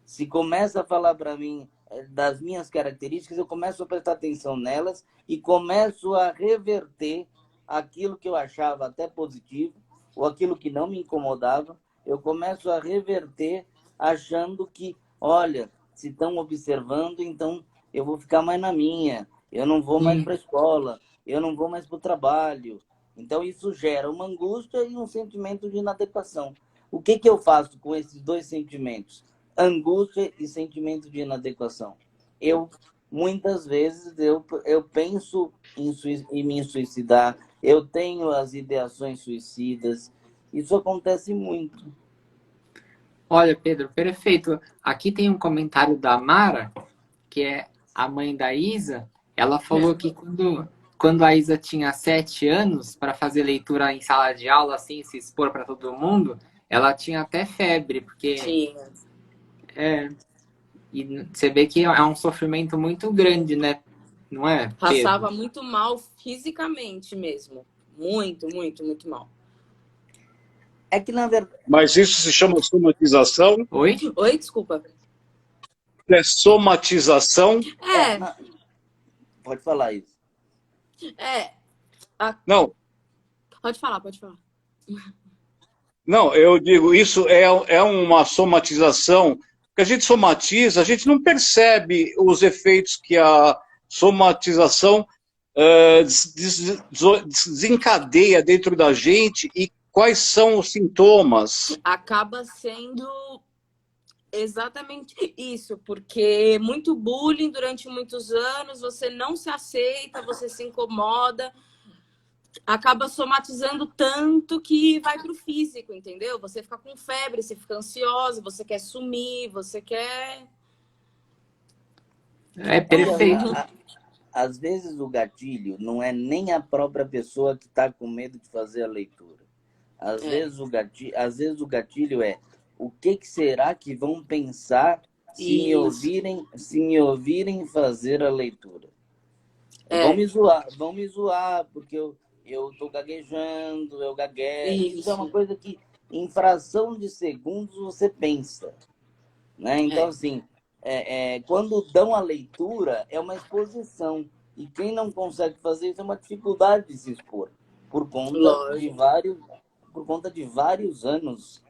Se começa a falar para mim das minhas características, eu começo a prestar atenção nelas e começo a reverter aquilo que eu achava até positivo ou aquilo que não me incomodava. Eu começo a reverter achando que, olha, se estão observando, então eu vou ficar mais na minha. Eu não vou mais Sim. para a escola, eu não vou mais para o trabalho. Então isso gera uma angústia e um sentimento de inadequação. O que eu faço com esses dois sentimentos? Angústia e sentimento de inadequação. Eu muitas vezes eu penso em me suicidar, eu tenho as ideações suicidas. Isso acontece muito. Olha, Pedro, perfeito. Aqui tem um comentário da Mara, que é a mãe da Isa. Ela falou que quando a Isa tinha 7 anos, para fazer leitura em sala de aula, assim, se expor para todo mundo, ela tinha até febre, porque Tinha. e você vê que é um sofrimento muito grande, né? Não é, Passava Pedro? muito mal fisicamente mesmo. Muito, muito, muito mal. É que, na verdade, Mas isso se chama somatização? Oi? Oi, desculpa. É somatização? É, pode falar isso. é. Não, Pode falar, pode falar. não, eu digo, isso é uma somatização. Que a gente somatiza, a gente não percebe os efeitos que a somatização desencadeia dentro da gente e quais são os sintomas. Acaba sendo exatamente isso, porque muito bullying durante muitos anos, você não se aceita, você se incomoda, acaba somatizando tanto que vai pro físico, entendeu? Você fica com febre, você fica ansiosa, você quer sumir, você quer... É perfeito. Às vezes o gatilho não é nem a própria pessoa que está com medo de fazer a leitura. Às vezes o gatilho é o que será que vão pensar se me ouvirem fazer a leitura. Vão me zoar porque eu tô gaguejando, eu gaguejo. Isso é uma coisa que em fração de segundos você pensa, né? Então, assim, quando dão a leitura, é uma exposição. E quem não consegue fazer isso é uma dificuldade de se expor, por conta de vários anos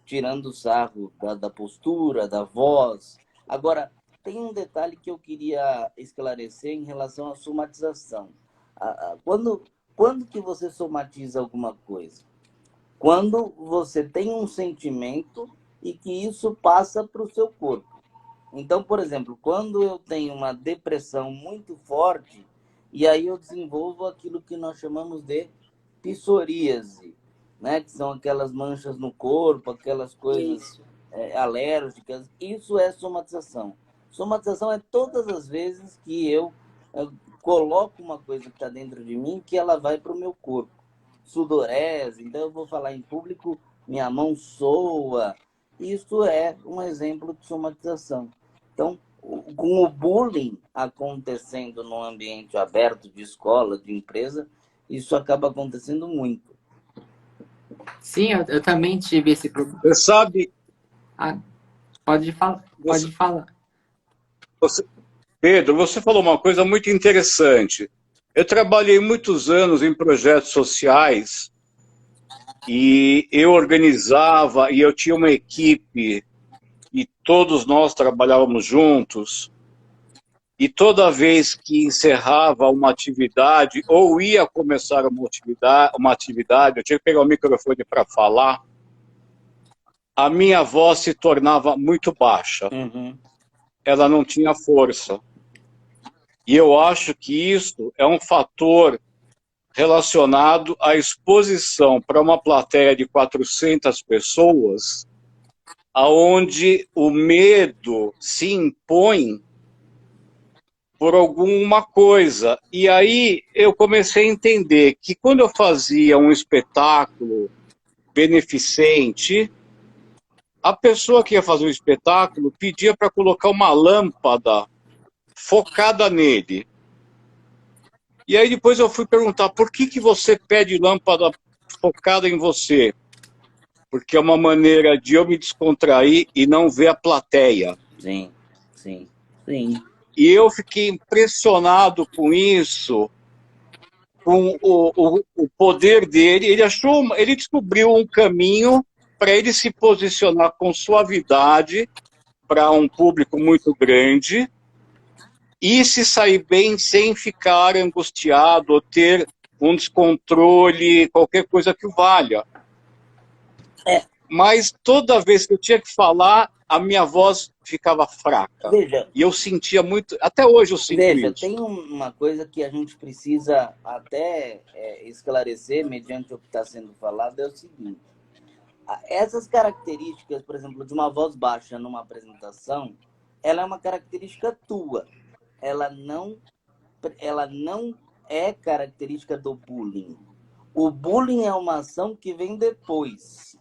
tirando sarro da postura, da voz. Agora, tem um detalhe que eu queria esclarecer em relação à somatização. Quando que você somatiza alguma coisa? Quando você tem um sentimento e que isso passa para o seu corpo. Então, por exemplo, quando eu tenho uma depressão muito forte, e aí eu desenvolvo aquilo que nós chamamos de psoríase, né? Que são aquelas manchas no corpo, aquelas coisas alérgicas. Isso é somatização. Somatização é todas as vezes que eu coloco uma coisa que está dentro de mim que ela vai para o meu corpo. Sudorese, então eu vou falar em público, minha mão soa. Isso é um exemplo de somatização. Então, com o bullying acontecendo no ambiente aberto de escola, de empresa, isso acaba acontecendo muito. Sim, eu também tive esse problema. Você sabe... Pode falar. Pedro, você falou uma coisa muito interessante. Eu trabalhei muitos anos em projetos sociais e eu organizava e eu tinha uma equipe e todos nós trabalhávamos juntos. E toda vez que encerrava uma atividade ou ia começar uma atividade, eu tinha que pegar o microfone para falar, a minha voz se tornava muito baixa. Uhum. Ela não tinha força. E eu acho que isso é um fator relacionado à exposição para uma plateia de 400 pessoas, aonde o medo se impõe por alguma coisa. E aí eu comecei a entender que quando eu fazia um espetáculo beneficente, a pessoa que ia fazer o espetáculo pedia para colocar uma lâmpada focada nele. E aí depois eu fui perguntar, por que você pede lâmpada focada em você? Porque é uma maneira de eu me descontrair e não ver a plateia. Sim. E eu fiquei impressionado com isso, com o poder dele. Ele descobriu um caminho para ele se posicionar com suavidade para um público muito grande e se sair bem sem ficar angustiado ou ter um descontrole, qualquer coisa que o valha. Mas toda vez que eu tinha que falar, a minha voz ficava fraca. Veja, E eu sentia muito, até hoje eu sinto veja, isso. tem uma coisa que a gente precisa até esclarecer, mediante o que está sendo falado, é o seguinte. Essas características, por exemplo, de uma voz baixa numa apresentação, ela é uma característica tua. Ela não é característica do bullying. O bullying é uma ação que vem depois.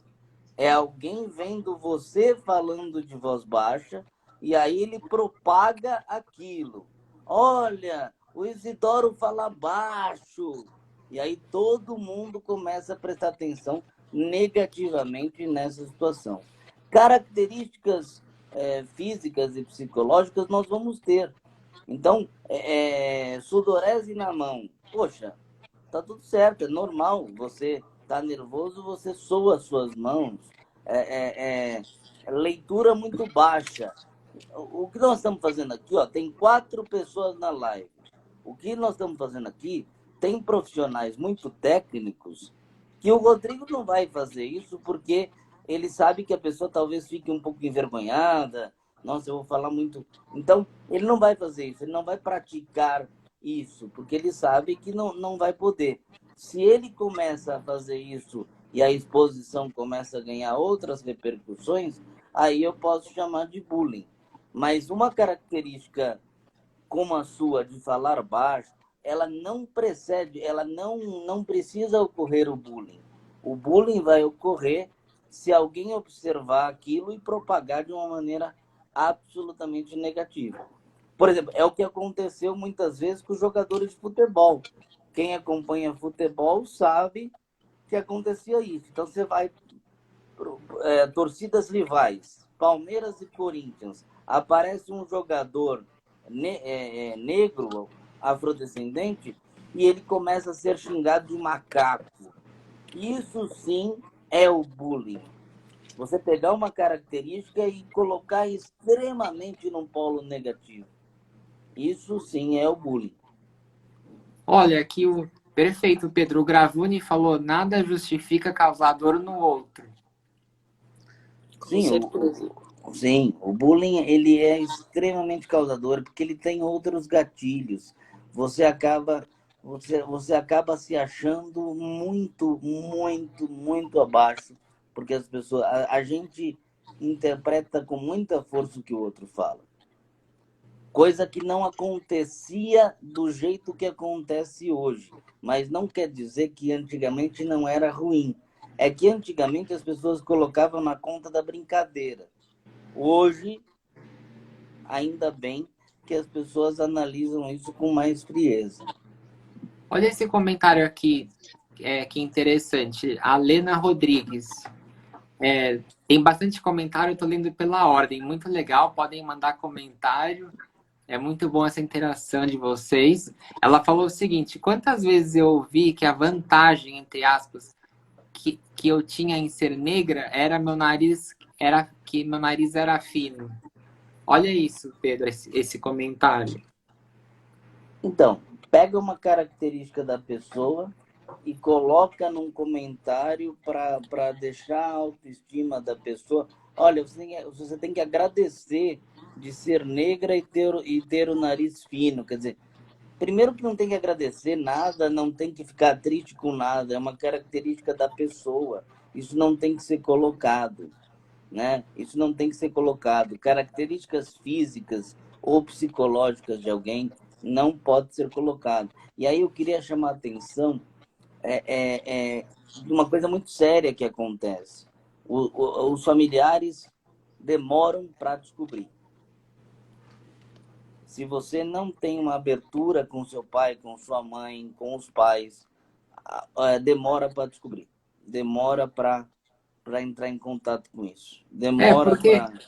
É alguém vendo você falando de voz baixa e aí ele propaga aquilo. Olha, o Isidoro fala baixo. E aí todo mundo começa a prestar atenção negativamente nessa situação. Características físicas e psicológicas nós vamos ter. Então, sudorese na mão. Poxa, tá tudo certo, é normal. Você tá nervoso, você soa as suas mãos. Leitura muito baixa. O que nós estamos fazendo aqui, ó, tem 4 pessoas na live. O que nós estamos fazendo aqui, tem profissionais muito técnicos que o Rodrigo não vai fazer isso porque ele sabe que a pessoa talvez fique um pouco envergonhada. Nossa, eu vou falar muito. Então, ele não vai fazer isso, ele não vai praticar isso, porque ele sabe que não vai poder. Se ele começa a fazer isso e a exposição começa a ganhar outras repercussões, aí eu posso chamar de bullying. Mas uma característica como a sua de falar baixo, ela não precede, ela não precisa ocorrer o bullying. O bullying vai ocorrer se alguém observar aquilo e propagar de uma maneira absolutamente negativa. Por exemplo, é o que aconteceu muitas vezes com os jogadores de futebol. Quem acompanha futebol sabe que acontecia isso. Então você vai torcidas rivais, Palmeiras e Corinthians, aparece um jogador negro, afrodescendente, e ele começa a ser xingado de macaco. Isso sim é o bullying. Você pegar uma característica e colocar extremamente num polo negativo. Isso sim é o bullying. Olha, aqui o perfeito Pedro Gravuni falou: nada justifica causar dor no outro. Sim, o bullying ele é extremamente causador porque ele tem outros gatilhos. Você acaba se achando muito, muito, muito abaixo, porque as pessoas, a gente interpreta com muita força o que o outro fala. Coisa que não acontecia do jeito que acontece hoje. Mas não quer dizer que antigamente não era ruim. É que antigamente as pessoas colocavam na conta da brincadeira. Hoje, ainda bem que as pessoas analisam isso com mais frieza. Olha esse comentário aqui, que interessante. A Lena Rodrigues. Tem bastante comentário, eu tô lendo pela ordem. Muito legal, podem mandar comentário. É muito bom essa interação de vocês. Ela falou o seguinte: quantas vezes eu ouvi que a vantagem, entre aspas, que eu tinha em ser negra era que meu nariz era fino. Olha isso, Pedro, esse comentário. Então, pega uma característica da pessoa e coloca num comentário para deixar a autoestima da pessoa. Olha, você tem que agradecer de ser negra e ter o nariz fino. Quer dizer, primeiro que não tem que agradecer nada, não tem que ficar triste com nada, é uma característica da pessoa. Isso não tem que ser colocado, né? Isso não tem que ser colocado. Características físicas ou psicológicas de alguém não pode ser colocado. E aí eu queria chamar a atenção de uma coisa muito séria que acontece. Os familiares demoram para descobrir. Se você não tem uma abertura com seu pai, com sua mãe, com os pais, demora para descobrir. Demora para entrar em contato com isso. Demora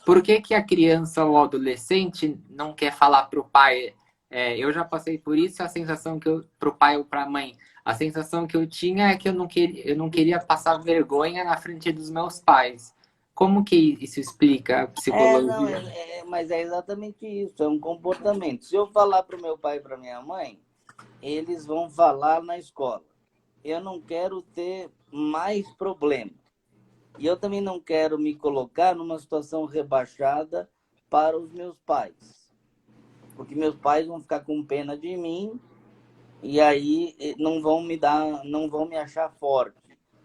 por que a criança ou adolescente não quer falar para o pai? Eu já passei por isso, a sensação que para o pai ou para a mãe, a sensação que eu tinha é que eu não queria passar vergonha na frente dos meus pais. Como que isso explica a psicologia? Mas é exatamente isso, é um comportamento. Se eu falar para o meu pai e para minha mãe, eles vão falar na escola. Eu não quero ter mais problema. E eu também não quero me colocar numa situação rebaixada para os meus pais. Porque meus pais vão ficar com pena de mim e aí não vão me achar forte.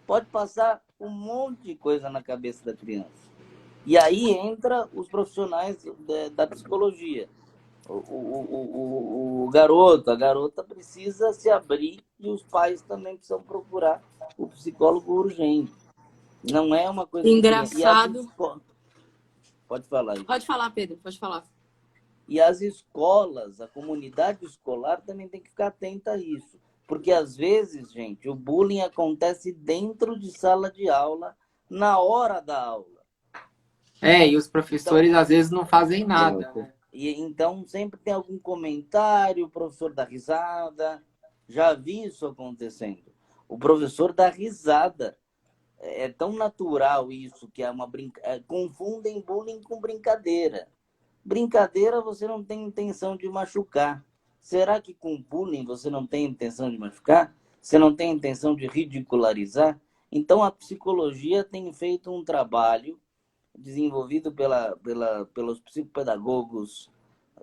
Pode passar um monte de coisa na cabeça da criança. E aí entra os profissionais da psicologia. O garoto, a garota precisa se abrir e os pais também precisam procurar o psicólogo urgente. Não é uma coisa de criança. Engraçado. Pode falar aí. Pode falar, Pedro, pode falar. E as escolas, a comunidade escolar também tem que ficar atenta a isso. Porque às vezes, gente, o bullying acontece dentro de sala de aula, na hora da aula. E os professores às vezes não fazem nada, né? E então sempre tem algum comentário, o professor dá risada. Já vi isso acontecendo. O professor dá risada. É tão natural isso que é uma confundem bullying com brincadeira. Brincadeira você não tem intenção de machucar. Será que com bullying você não tem intenção de machucar? Você não tem intenção de ridicularizar? Então a psicologia tem feito um trabalho desenvolvido pelos psicopedagogos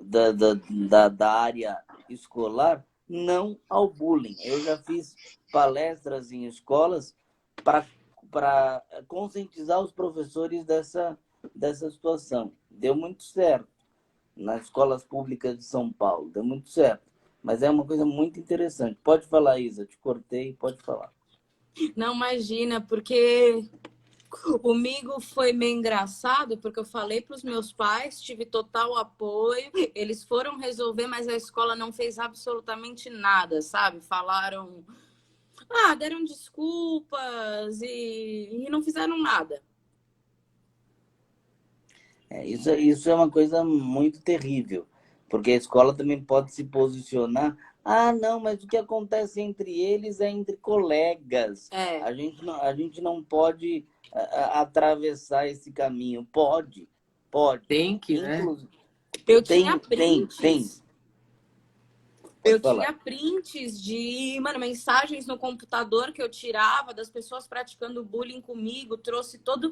da área escolar, não ao bullying. Eu já fiz palestras em escolas para conscientizar os professores dessa situação. Deu muito certo. Nas escolas públicas de São Paulo, deu muito certo. Mas é uma coisa muito interessante. Pode falar, Isa, te cortei, pode falar. Não, imagina, porque comigo foi meio engraçado, porque eu falei para os meus pais, tive total apoio, eles foram resolver, mas a escola não fez absolutamente nada, sabe? Falaram, deram desculpas e não fizeram nada. Isso é uma coisa muito terrível, porque a escola também pode se posicionar. Não, mas o que acontece entre eles é entre colegas. A gente não pode atravessar esse caminho. Pode. Tem que, né? Eu tinha prints. Eu falar. tinha prints de, mensagens no computador que eu tirava das pessoas praticando bullying comigo, trouxe todo...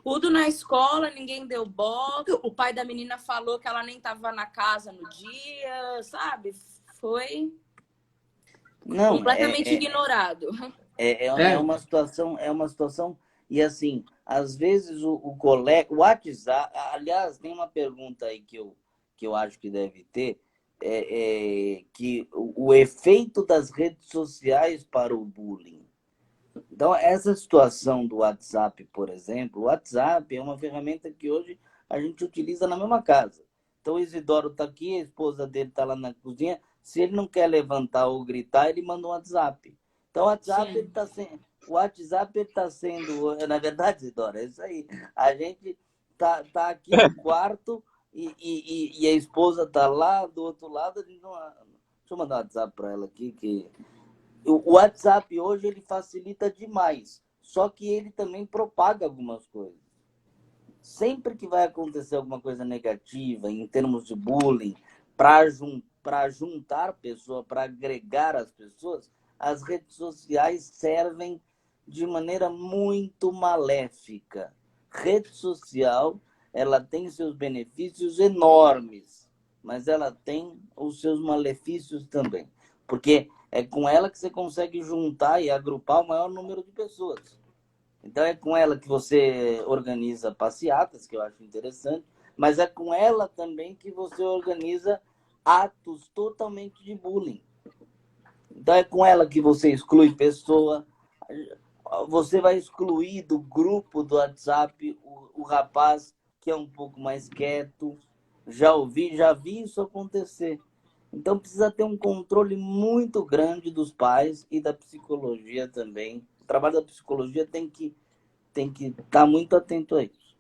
Tudo na escola, ninguém deu bola. O pai da menina falou que ela nem estava na casa no dia, sabe? Foi completamente ignorado. É uma situação, e assim, às vezes o colega, o WhatsApp, aliás, tem uma pergunta aí que eu acho que deve ter, que o efeito das redes sociais para o bullying. Então, essa situação do WhatsApp, por exemplo, o WhatsApp é uma ferramenta que hoje a gente utiliza na mesma casa. Então, o Isidoro está aqui, a esposa dele está lá na cozinha. Se ele não quer levantar ou gritar, ele manda um WhatsApp. Então, o WhatsApp está sendo... Na verdade, Isidoro, é isso aí. A gente tá aqui no quarto e a esposa está lá do outro lado. Deixa eu mandar um WhatsApp para ela aqui, que... O WhatsApp hoje ele facilita demais, só que ele também propaga algumas coisas. Sempre que vai acontecer alguma coisa negativa em termos de bullying, para juntar pessoas, para agregar as pessoas, as redes sociais servem de maneira muito maléfica. Rede social, ela tem seus benefícios enormes, mas ela tem os seus malefícios também, porque é com ela que você consegue juntar e agrupar o maior número de pessoas. Então, é com ela que você organiza passeatas, que eu acho interessante, mas é com ela também que você organiza atos totalmente de bullying. Então, é com ela que você exclui pessoa, você vai excluir do grupo do WhatsApp o rapaz que é um pouco mais quieto. Já vi isso acontecer. Então, precisa ter um controle muito grande dos pais e da psicologia também. O trabalho da psicologia tem que estar muito atento a isso.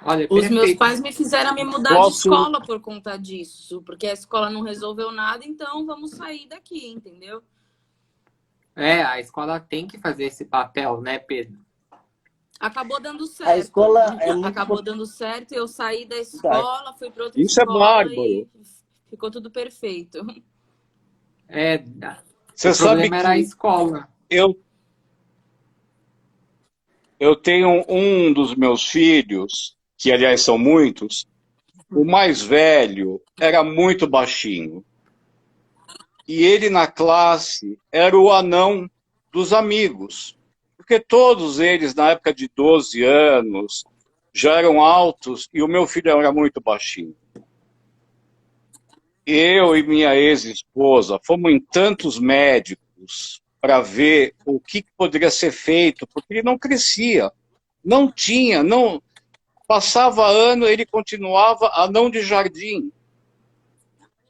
Olha, os meus pais me fizeram me mudar de escola por conta disso, porque a escola não resolveu nada, então vamos sair daqui, entendeu? A escola tem que fazer esse papel, né, Pedro? Acabou dando certo. A escola acabou dando certo, eu saí da escola, fui para outra Isso escola. É bárbaro. E ficou tudo perfeito. O problema era a escola. Eu tenho um dos meus filhos, que aliás são muitos, o mais velho era muito baixinho. E ele na classe era o anão dos amigos. Porque todos eles, na época de 12 anos, já eram altos e o meu filho era muito baixinho. Eu e minha ex-esposa fomos em tantos médicos para ver o que poderia ser feito, porque ele não crescia, não tinha, não passava ano, ele continuava anão de jardim.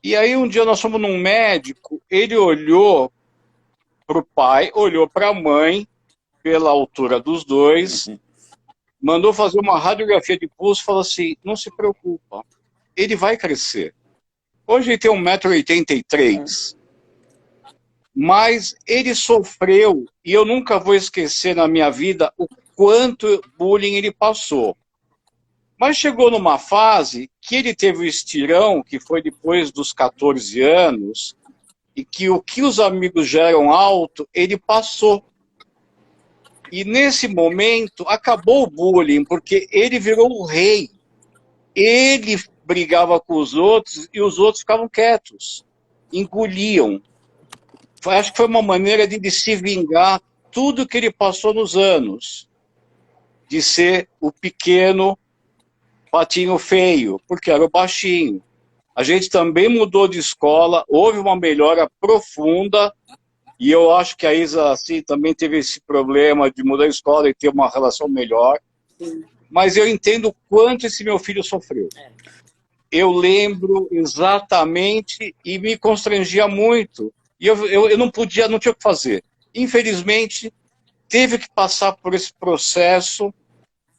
E aí um dia nós fomos num médico, ele olhou para o pai, olhou para a mãe, pela altura dos dois, mandou fazer uma radiografia de pulso e falou assim, não se preocupa, ele vai crescer. Hoje ele tem 1,83 m, mas ele sofreu, e eu nunca vou esquecer na minha vida o quanto bullying ele passou. Mas chegou numa fase que ele teve o estirão, que foi depois dos 14 anos, e que o que os amigos já eram alto, ele passou. E nesse momento acabou o bullying, porque ele virou o rei. Ele brigava com os outros e os outros ficavam quietos, engoliam. Acho que foi uma maneira de se vingar tudo que ele passou nos anos, de ser o pequeno patinho feio, porque era o baixinho. A gente também mudou de escola, houve uma melhora profunda, e eu acho que a Isa assim, também teve esse problema de mudar de escola e ter uma relação melhor. Sim. Mas eu entendo o quanto esse meu filho sofreu. Eu lembro exatamente e me constrangia muito. E eu não podia, não tinha o que fazer. Infelizmente, teve que passar por esse processo,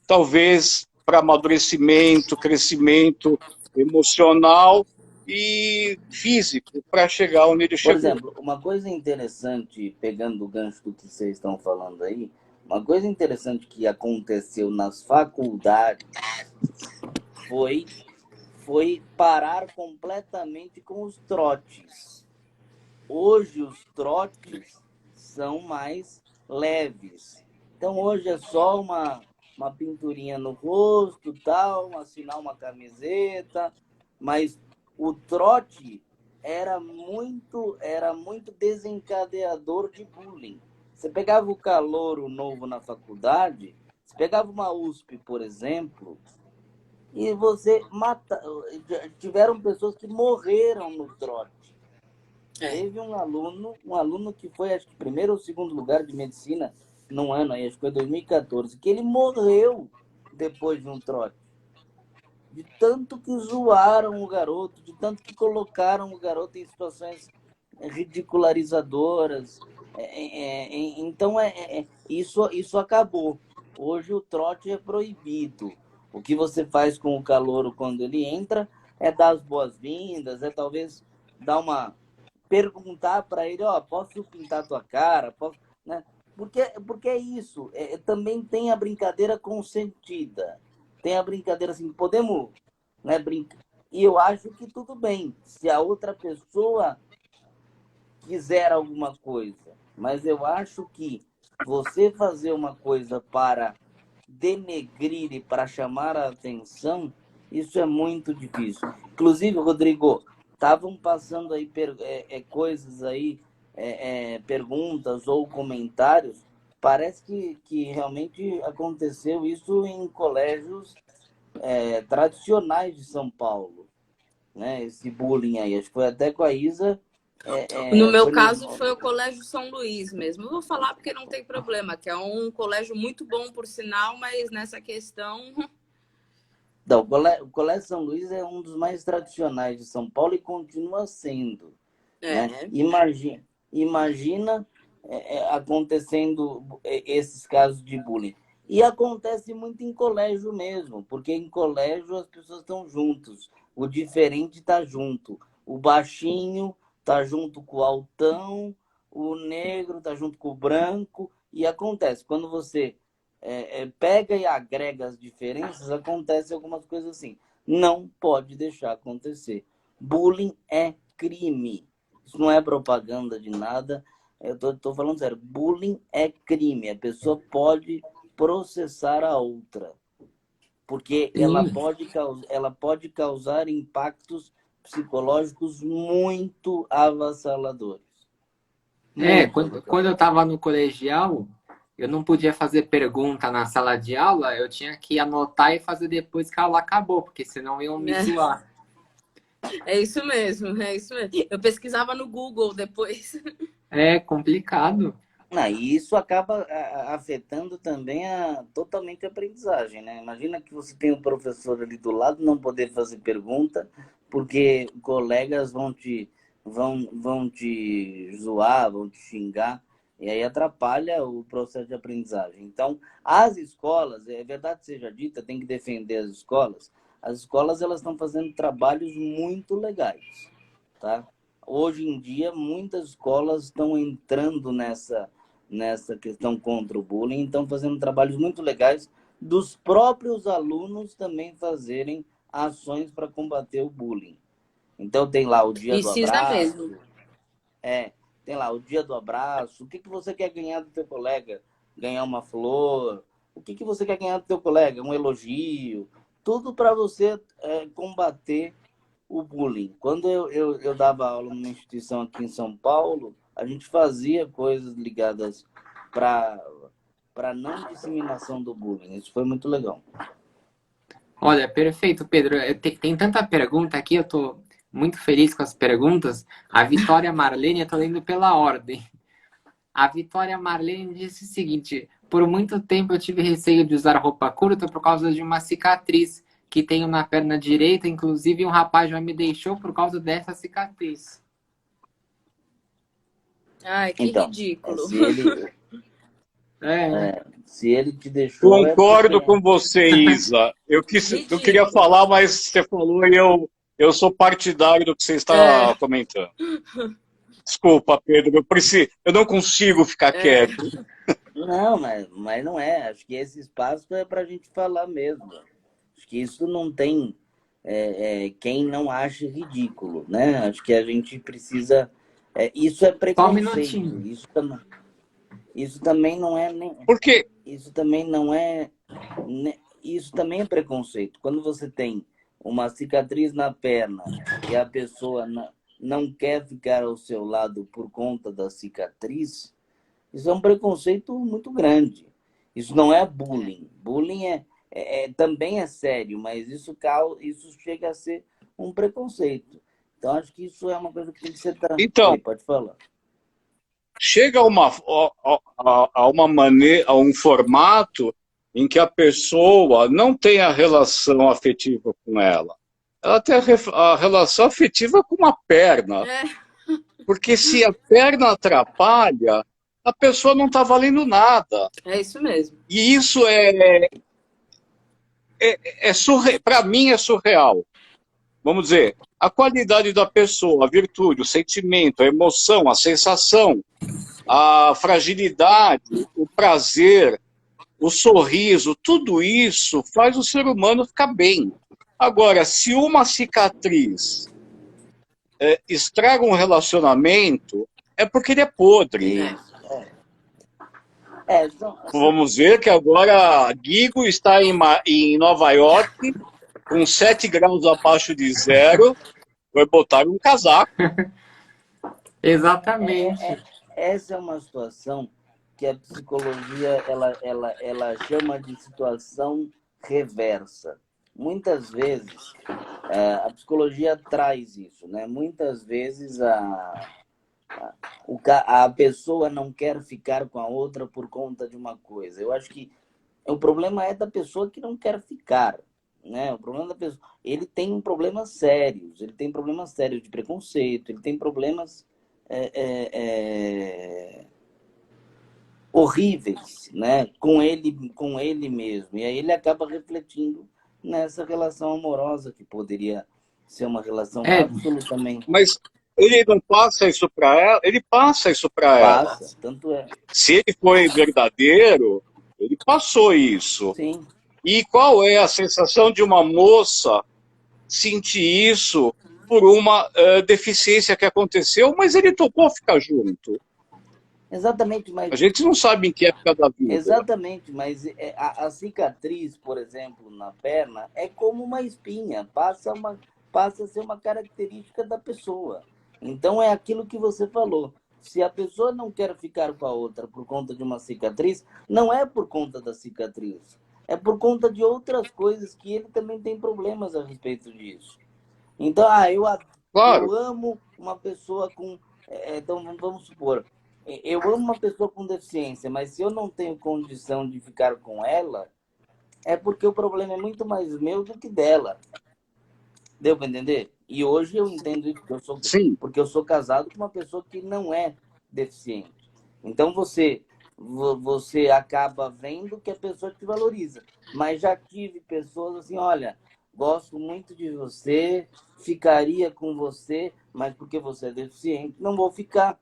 talvez para amadurecimento, crescimento emocional e físico, para chegar onde ele Por chegou. exemplo, uma coisa interessante, pegando o gancho do que vocês estão falando aí, uma coisa interessante que aconteceu nas faculdades foi parar completamente com os trotes. Hoje os trotes são mais leves. Então hoje é só uma pinturinha no rosto, tal, assinar uma camiseta, mas o trote era muito desencadeador de bullying. Você pegava o calouro novo na faculdade, você pegava uma USP, por exemplo, e você mata. Tiveram pessoas que morreram no trote. Teve um aluno que foi, acho que, primeiro ou segundo lugar de medicina num ano aí, acho que foi 2014, que ele morreu depois de um trote. De tanto que zoaram o garoto, de tanto que colocaram o garoto em situações ridicularizadoras. Então, isso acabou. Hoje o trote é proibido. O que você faz com o calouro quando ele entra é dar as boas-vindas, é talvez perguntar para ele, posso pintar tua cara? Posso, né? Porque é isso. Também tem a brincadeira consentida. Tem a brincadeira assim, podemos, né, brincar. E eu acho que tudo bem, se a outra pessoa quiser alguma coisa. Mas eu acho que você fazer uma coisa para denegrir e para chamar a atenção, isso é muito difícil. Inclusive, Rodrigo, estavam passando aí coisas aí, perguntas ou comentários. Parece que realmente aconteceu isso em colégios tradicionais de São Paulo, né? Esse bullying aí. Acho que foi até com a Isa. No meu caso, foi o Colégio São Luís mesmo. Eu vou falar porque não tem problema, que é um colégio muito bom, por sinal, mas nessa questão... Não, o Colégio São Luís é um dos mais tradicionais de São Paulo e continua sendo. Né? Imagina acontecendo esses casos de bullying. E acontece muito em colégio mesmo, porque em colégio as pessoas estão juntos. O diferente está junto. O baixinho está junto com o altão, o negro está junto com o branco. E acontece, quando você pega e agrega as diferenças, acontece algumas coisas assim. Não pode deixar acontecer. Bullying é crime. Isso não é propaganda de nada. Eu tô falando sério. Bullying é crime. A pessoa pode processar a outra, porque ela pode causar impactos psicológicos muito avassaladores. Quando eu estava no colegial, eu não podia fazer pergunta na sala de aula, eu tinha que anotar e fazer depois que a aula acabou, porque senão iam me zoar. É isso mesmo, é isso mesmo. Eu pesquisava no Google depois. É complicado. E isso acaba afetando também totalmente a aprendizagem, né? Imagina que você tem um professor ali do lado, não poder fazer pergunta, porque colegas vão te zoar, vão te xingar, e aí atrapalha o processo de aprendizagem. Então, as escolas, é verdade seja dita, tem que defender as escolas elas estão fazendo trabalhos muito legais, tá? Hoje em dia, muitas escolas estão entrando nessa questão contra o bullying, estão fazendo trabalhos muito legais dos próprios alunos também fazerem ações para combater o bullying. Então tem lá o dia do abraço. Mesmo. Tem lá o dia do abraço. O que você quer ganhar do teu colega? Ganhar uma flor? O que você quer ganhar do teu colega? Um elogio? Tudo para você combater o bullying. Quando eu dava aula numa instituição aqui em São Paulo, a gente fazia coisas ligadas para não disseminação do bullying. Isso foi muito legal. Olha, perfeito, Pedro. Tem tanta pergunta aqui, eu tô muito feliz com as perguntas. A Vitória Marlene, eu tô lendo pela ordem. A Vitória Marlene disse o seguinte: por muito tempo eu tive receio de usar roupa curta por causa de uma cicatriz que tenho na perna direita, inclusive um rapaz já me deixou por causa dessa cicatriz. Ai, que ridículo. Se ele te deixou... Concordo com você, Isa. Eu queria falar, mas você falou e eu sou partidário do que você está comentando. Desculpa, Pedro, eu não consigo ficar quieto. Não, mas não é. Acho que esse espaço é para a gente falar mesmo. Acho que isso não tem quem não ache ridículo, né? Acho que a gente precisa... isso é preconceito. Isso também não é... Por quê? Isso também não é... Isso também é preconceito. Quando você tem uma cicatriz na perna e a pessoa não quer ficar ao seu lado por conta da cicatriz, isso é um preconceito muito grande. Isso não é bullying. Bullying também é sério, mas isso chega a ser um preconceito. Então, acho que isso é uma coisa que tem que ser... Então, pode falar. Chega a uma maneira, a um formato em que a pessoa não tem a relação afetiva com ela. Ela tem a relação afetiva com uma perna. Porque se a perna atrapalha, a pessoa não está valendo nada. É isso mesmo. E isso para mim é surreal. Vamos dizer, a qualidade da pessoa, a virtude, o sentimento, a emoção, a sensação, a fragilidade, o prazer, o sorriso, tudo isso faz o ser humano ficar bem. Agora, se uma cicatriz estraga um relacionamento, é porque ele é podre. Vamos ver que agora Guigo está em Nova York, com 7 graus abaixo de zero, vai botar um casaco. Exatamente. Essa é uma situação que a psicologia ela chama de situação reversa. Muitas vezes a psicologia traz isso, né? Muitas vezes a pessoa não quer ficar com a outra por conta de uma coisa. Eu acho que o problema é da pessoa que não quer ficar, né? O problema da pessoa, ele tem problemas sérios, de preconceito, ele tem problemas horríveis, né? Com ele mesmo. E aí ele acaba refletindo nessa relação amorosa que poderia ser uma relação absolutamente... Mas ele não passa isso para ela? Ele passa isso para ela. Tanto é. Se ele foi verdadeiro, ele passou isso. Sim. E qual é a sensação de uma moça sentir isso por uma deficiência que aconteceu, mas ele topou ficar junto? Exatamente, mas A gente não sabe em que época da vida. exatamente, mas a cicatriz, por exemplo, na perna, é como uma espinha, passa a ser uma característica da pessoa. Então é aquilo que você falou. Se a pessoa não quer ficar com a outra por conta de uma cicatriz, não é por conta da cicatriz. É por conta de outras coisas que ele também tem problemas a respeito disso. Então, Claro, eu amo uma pessoa com. Então, vamos supor, eu amo uma pessoa com deficiência, mas se eu não tenho condição de ficar com ela, é porque o problema é muito mais meu do que dela. Deu para entender? E hoje eu entendo isso, sim. porque eu sou casado com uma pessoa que não é deficiente. Então você acaba vendo que a pessoa te valoriza. Mas já tive pessoas assim, olha, gosto muito de você, ficaria com você, mas porque você é deficiente, não vou ficar.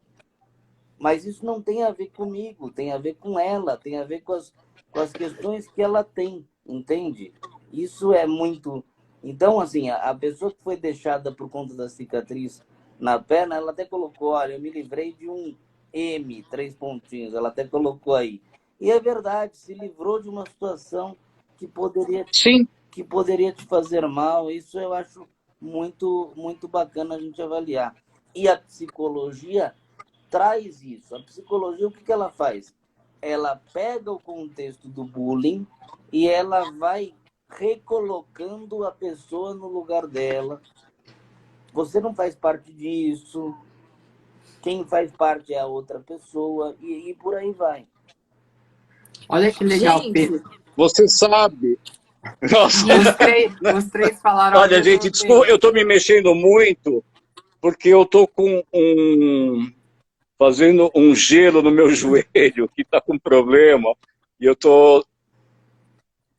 Mas isso não tem a ver comigo, tem a ver com ela, tem a ver com as questões que ela tem, entende? Isso é muito. Então, assim, a pessoa que foi deixada por conta da cicatriz na perna, ela até colocou: olha, eu me livrei de um M, 3 pontinhos, ela até colocou aí. E é verdade, se livrou de uma situação que poderia, Sim, que poderia te fazer mal. Isso eu acho muito, muito bacana a gente avaliar. E a psicologia traz isso. A psicologia, o que ela faz? Ela pega o contexto do bullying e ela vai recolocando a pessoa no lugar dela. Você não faz parte disso. Quem faz parte é a outra pessoa e por aí vai. Olha que legal, Gente, Pedro. você sabe. Nossa, Os três falaram ao olha, gente, mesmo desculpa, eu tempo. estou me mexendo muito porque eu estou fazendo um gelo no meu joelho que está com problema e eu estou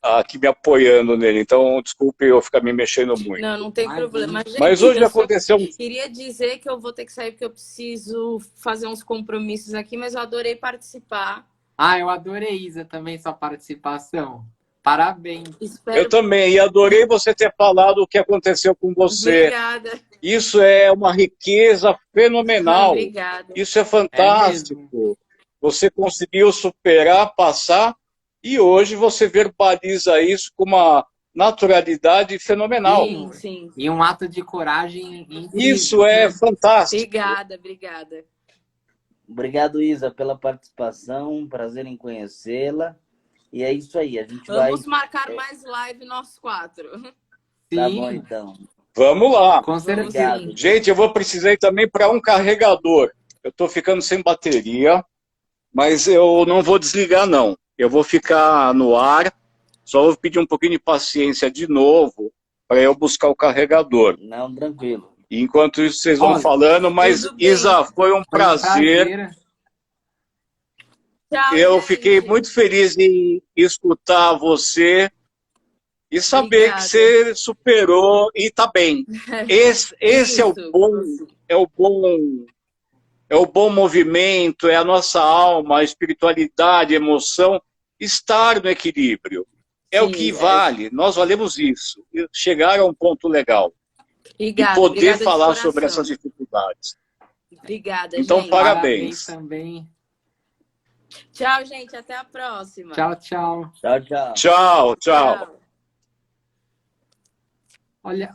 aqui me apoiando nele. Então, desculpe eu ficar me mexendo não, muito. não tem Imagina. problema. Mas Gente, hoje eu só aconteceu um. queria dizer que eu vou ter que sair porque eu preciso fazer uns compromissos aqui, mas eu adorei participar. Eu adorei, Isa, também sua participação. Parabéns. Eu Espero. também, e adorei você ter falado o que aconteceu com você. Obrigada. Isso é uma riqueza fenomenal. Obrigada. Isso é É mesmo. fantástico. Você conseguiu superar, passar, e hoje você verbaliza isso com uma naturalidade fenomenal. Sim, sim. E um ato de coragem Isso incrível. é fantástico. Obrigada, obrigada. Obrigado, Isa, pela participação. Prazer em conhecê-la. E é isso aí. A gente Vamos vai. marcar mais live nós 4. Tá bom, Sim, então. Vamos lá. com Vamos certeza. Obrigado. sim. Gente, eu vou precisar ir também para um carregador. Eu estou ficando sem bateria, mas eu não vou desligar, não. Eu vou ficar no ar, só vou pedir um pouquinho de paciência de novo para eu buscar o carregador. Não, tranquilo. E enquanto isso, vocês vão Olha, falando, mas Tudo bem. Isa, foi um foi um prazer. prazer. Tchau, Eu gente. fiquei muito feliz em escutar você e saber que Obrigada. você superou e está bem. Esse é o Isso. bom, é o bom, é o bom movimento, é a nossa alma, a espiritualidade, a emoção, estar no equilíbrio. É o Sim, que vale, nós valemos isso. Chegar a um ponto legal e Obrigada, poder obrigada de falar sobre coração. essas dificuldades. Obrigada, Então, gente. parabéns. Também. Tchau, gente. Até a próxima. Tchau, tchau. Tchau, tchau. Tchau, tchau. Tchau.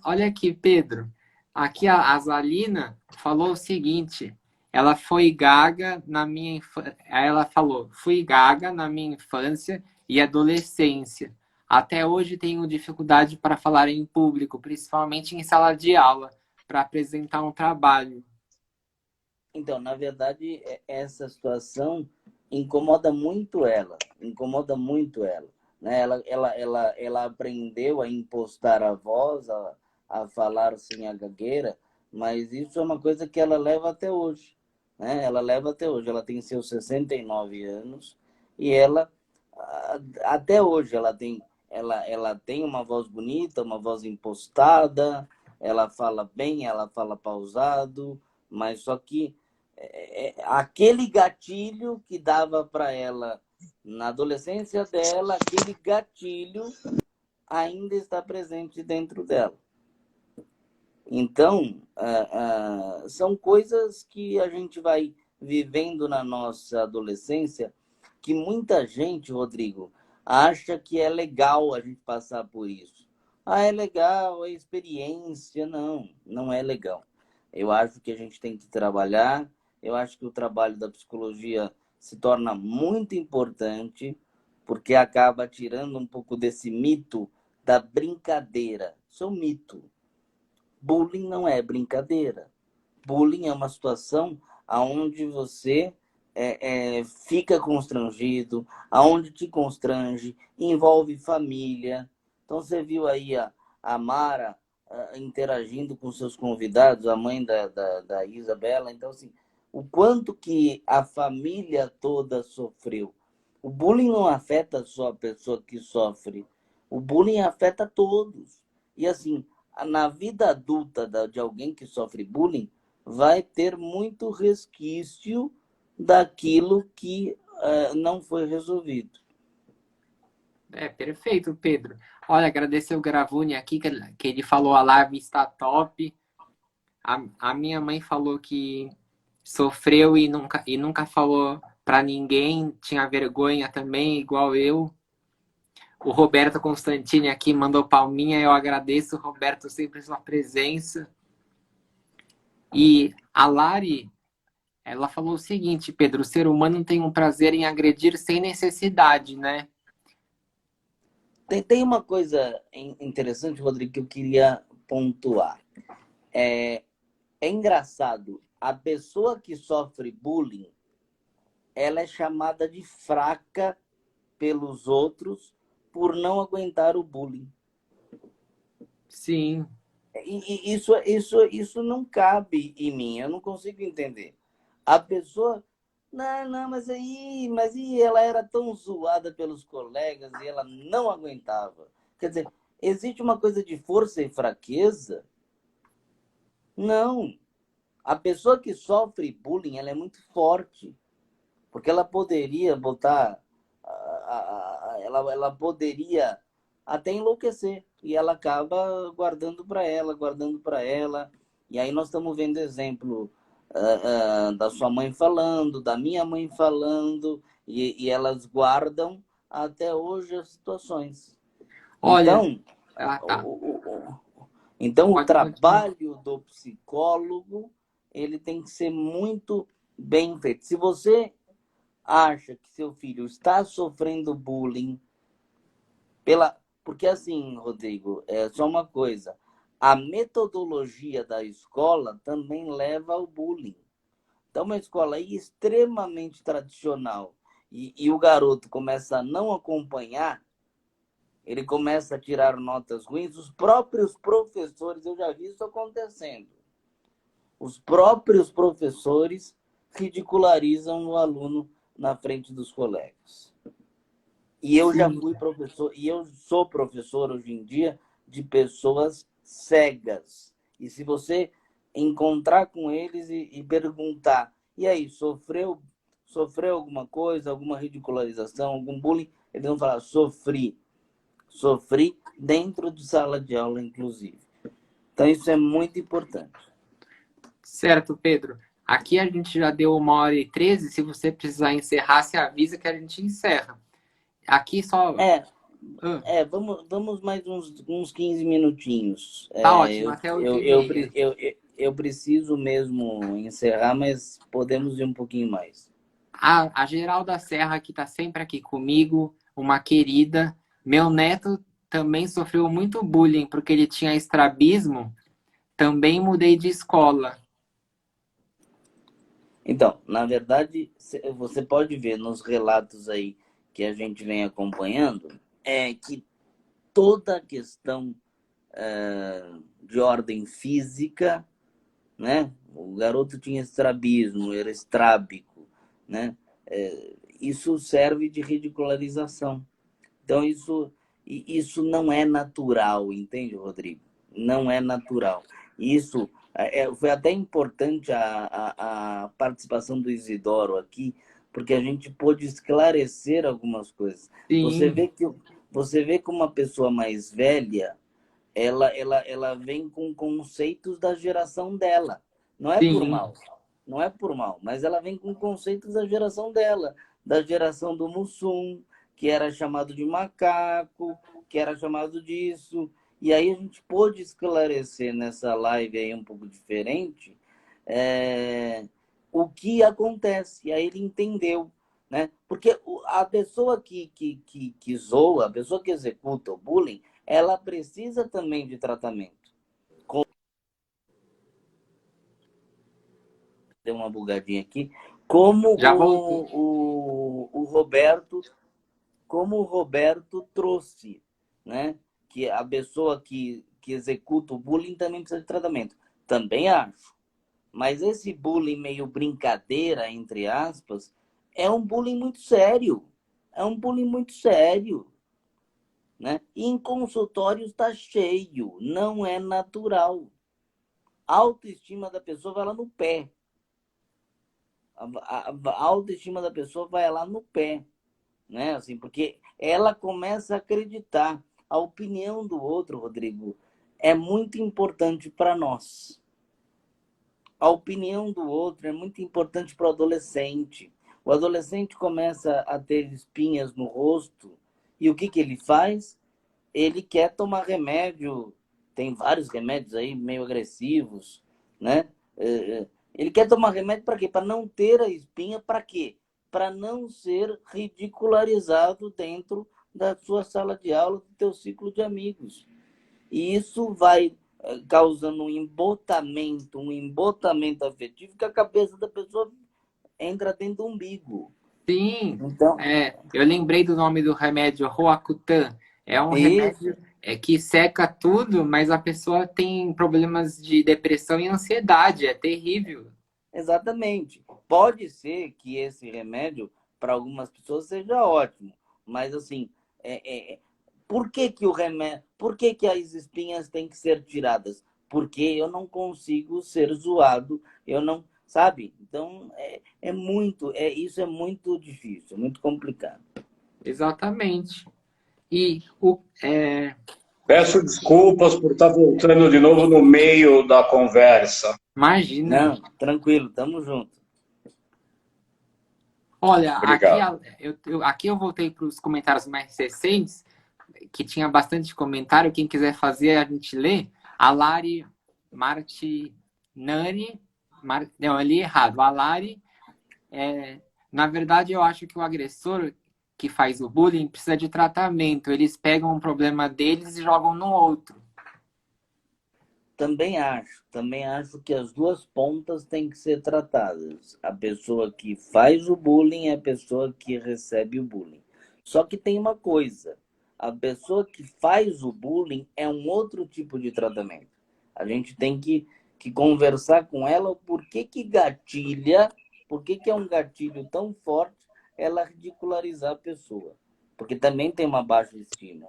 Olha aqui, Pedro. Aqui a Zalina falou o seguinte. Ela foi gaga na minha infância. Ela falou: fui gaga na minha infância e adolescência. Até hoje tenho dificuldade para falar em público, principalmente em sala de aula, para apresentar um trabalho. Então, na verdade, essa situação incomoda muito ela. Incomoda muito ela. Né? Ela aprendeu a impostar a voz, a falar sem a gagueira, mas isso é uma coisa que ela leva até hoje. Né? Ela leva até hoje. Ela tem seus 69 anos e ela, até hoje, ela tem uma voz bonita, uma voz impostada, ela fala bem, ela fala pausado, mas só que aquele gatilho que dava para ela na adolescência dela, aquele gatilho ainda está presente dentro dela. Então, são coisas que a gente vai vivendo na nossa adolescência que muita gente, Rodrigo, acha que é legal a gente passar por isso. Ah, é legal, é experiência. Não, não é legal. Eu acho que a gente tem que trabalhar, eu acho que o trabalho da psicologia se torna muito importante, porque acaba tirando um pouco desse mito da brincadeira. Isso é um mito. Bullying não é brincadeira. Bullying é uma situação onde você fica constrangido, aonde te constrange, envolve família. Então você viu aí a Mara interagindo com seus convidados, a mãe da Isabela. Então, assim, o quanto que a família toda sofreu. O bullying não afeta só a pessoa que sofre, o bullying afeta todos. E assim, na vida adulta de alguém que sofre bullying, vai ter muito resquício daquilo que não foi resolvido. Perfeito, Pedro. Olha, agradecer o Gravuni aqui, que ele falou a live está top. A minha mãe falou que sofreu e nunca falou para ninguém, tinha vergonha também, igual eu. O Roberto Constantini aqui mandou palminha, eu agradeço, Roberto, sempre sua presença. E a Lari, ela falou o seguinte, Pedro, o ser humano tem um prazer em agredir sem necessidade, né? Tem uma coisa interessante, Rodrigo, que eu queria pontuar. É engraçado, a pessoa que sofre bullying, ela é chamada de fraca pelos outros por não aguentar o bullying. Sim. E isso não cabe em mim, eu não consigo entender. A pessoa, não, mas aí ela era tão zoada pelos colegas e ela não aguentava. Quer dizer, existe uma coisa de força e fraqueza? Não. A pessoa que sofre bullying, ela é muito forte, porque ela poderia botar, ela poderia até enlouquecer, e ela acaba guardando para ela, e aí nós estamos vendo exemplo da sua mãe falando, da minha mãe falando, e elas guardam até hoje as situações. Olha, Então o trabalho do psicólogo, ele tem que ser muito bem feito. Se você acha que seu filho está sofrendo bullying porque assim, Rodrigo, é só uma coisa, a metodologia da escola também leva ao bullying. Então, uma escola extremamente tradicional e o garoto começa a não acompanhar, ele começa a tirar notas ruins, os próprios professores, eu já vi isso acontecendo, os próprios professores ridicularizam o aluno na frente dos colegas. E eu já fui professor, e eu sou professor hoje em dia de pessoas cegas. E se você encontrar com eles e perguntar, e aí, sofreu alguma coisa, alguma ridicularização, algum bullying? Eles vão falar, sofri dentro de sala de aula, inclusive. Então, isso é muito importante. Certo, Pedro. Aqui a gente já deu 1h13. Se você precisar encerrar, se avisa que a gente encerra. Aqui só... Vamos mais uns 15 minutinhos. Tá ótimo, até 8h30. Eu preciso mesmo encerrar, mas podemos ir um pouquinho mais. A Geralda Serra, que está sempre aqui comigo, uma querida. Meu neto também sofreu muito bullying, porque ele tinha estrabismo. Também mudei de escola. Então, na verdade, você pode ver nos relatos aí que a gente vem acompanhando, que toda a questão de ordem física, né? O garoto tinha estrabismo, era estrábico, né? Isso serve de ridicularização. Então, isso não é natural, entende, Rodrigo? Não é natural. Isso foi até importante a participação do Isidoro aqui, porque a gente pôde esclarecer algumas coisas. Sim. Você vê que uma pessoa mais velha, ela vem com conceitos da geração dela. Não é por mal. não é por mal, mas ela vem com conceitos da geração dela, da geração do Mussum, que era chamado de macaco, que era chamado disso. E aí a gente pôde esclarecer nessa live aí um pouco diferente o que acontece. E aí ele entendeu, né? Porque a pessoa que zoa, a pessoa que executa o bullying, ela precisa também de tratamento. Deu uma bugadinha aqui. Como Já voltou. o Roberto, como o Roberto trouxe, né? Que a pessoa que executa o bullying também precisa de tratamento. Também acho. Mas esse bullying meio brincadeira, entre aspas, é um bullying muito sério. É um bullying muito sério. Né? E em consultório está cheio. Não é natural. A autoestima da pessoa vai lá no pé. A autoestima da pessoa vai lá no pé. Né? Assim, porque ela começa a acreditar. A opinião do outro, Rodrigo, é muito importante para nós. A opinião do outro é muito importante para o adolescente. O adolescente começa a ter espinhas no rosto e o que ele faz? Ele quer tomar remédio. Tem vários remédios aí meio agressivos, né? Ele quer tomar remédio para quê? Para não ter a espinha, para quê? Para não ser ridicularizado dentro da sua sala de aula, do teu ciclo de amigos. E isso vai causando um embotamento afetivo que a cabeça da pessoa entra dentro do umbigo. Sim, Então, eu lembrei do nome do remédio Roacutan. É um isso, remédio que seca tudo, mas a pessoa tem problemas de depressão e ansiedade. É terrível. exatamente. Pode ser que esse remédio, para algumas pessoas, seja ótimo. Mas, assim, por que que o remédio, por que que as espinhas têm que ser tiradas? Porque eu não consigo ser zoado, eu não, sabe? Então, isso é muito difícil, muito complicado. Exatamente. E Peço desculpas por estar voltando de novo no meio da conversa. imagina. Não, tranquilo, tamo junto. Olha, Obrigado. aqui eu voltei para os comentários mais recentes, que tinha bastante comentário. Quem quiser fazer, a gente lê. A Lari Martinani. Não, eu li errado. A Lari, na verdade, eu acho que o agressor que faz o bullying precisa de tratamento. Eles pegam um problema deles e jogam no outro. Também acho que as duas pontas têm que ser tratadas. A pessoa que faz o bullying é a pessoa que recebe o bullying. Só que tem uma coisa, a pessoa que faz o bullying é um outro tipo de tratamento. A gente tem que conversar com ela o porquê que gatilha, por que é um gatilho tão forte ela ridicularizar a pessoa. Porque também tem uma baixa estima.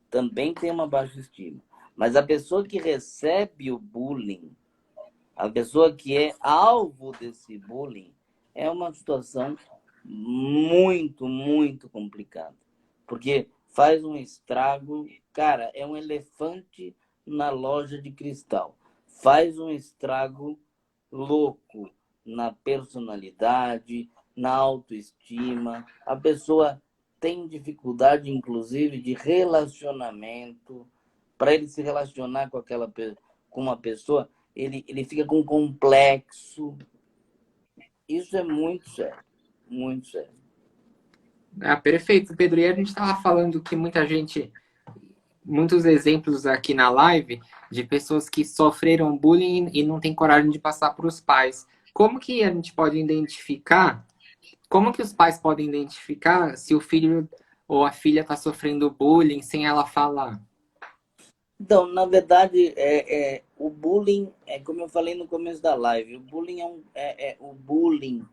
Também tem uma baixa estima. Mas a pessoa que recebe o bullying, a pessoa que é alvo desse bullying, é uma situação muito, muito complicada. Porque faz um estrago, cara, é um elefante na loja de cristal. Faz um estrago louco na personalidade, na autoestima. A pessoa tem dificuldade, inclusive, de relacionamento. Para ele se relacionar com uma pessoa, ele fica com complexo. Isso é muito sério, muito sério. Perfeito, Pedro. E a gente estava falando que muitos exemplos aqui na live de pessoas que sofreram bullying e não têm coragem de passar para os pais. Como que a gente pode identificar? Como que os pais podem identificar se o filho ou a filha está sofrendo bullying sem ela falar? Então, na verdade, o bullying, como eu falei no começo da live, o bullying o bullying,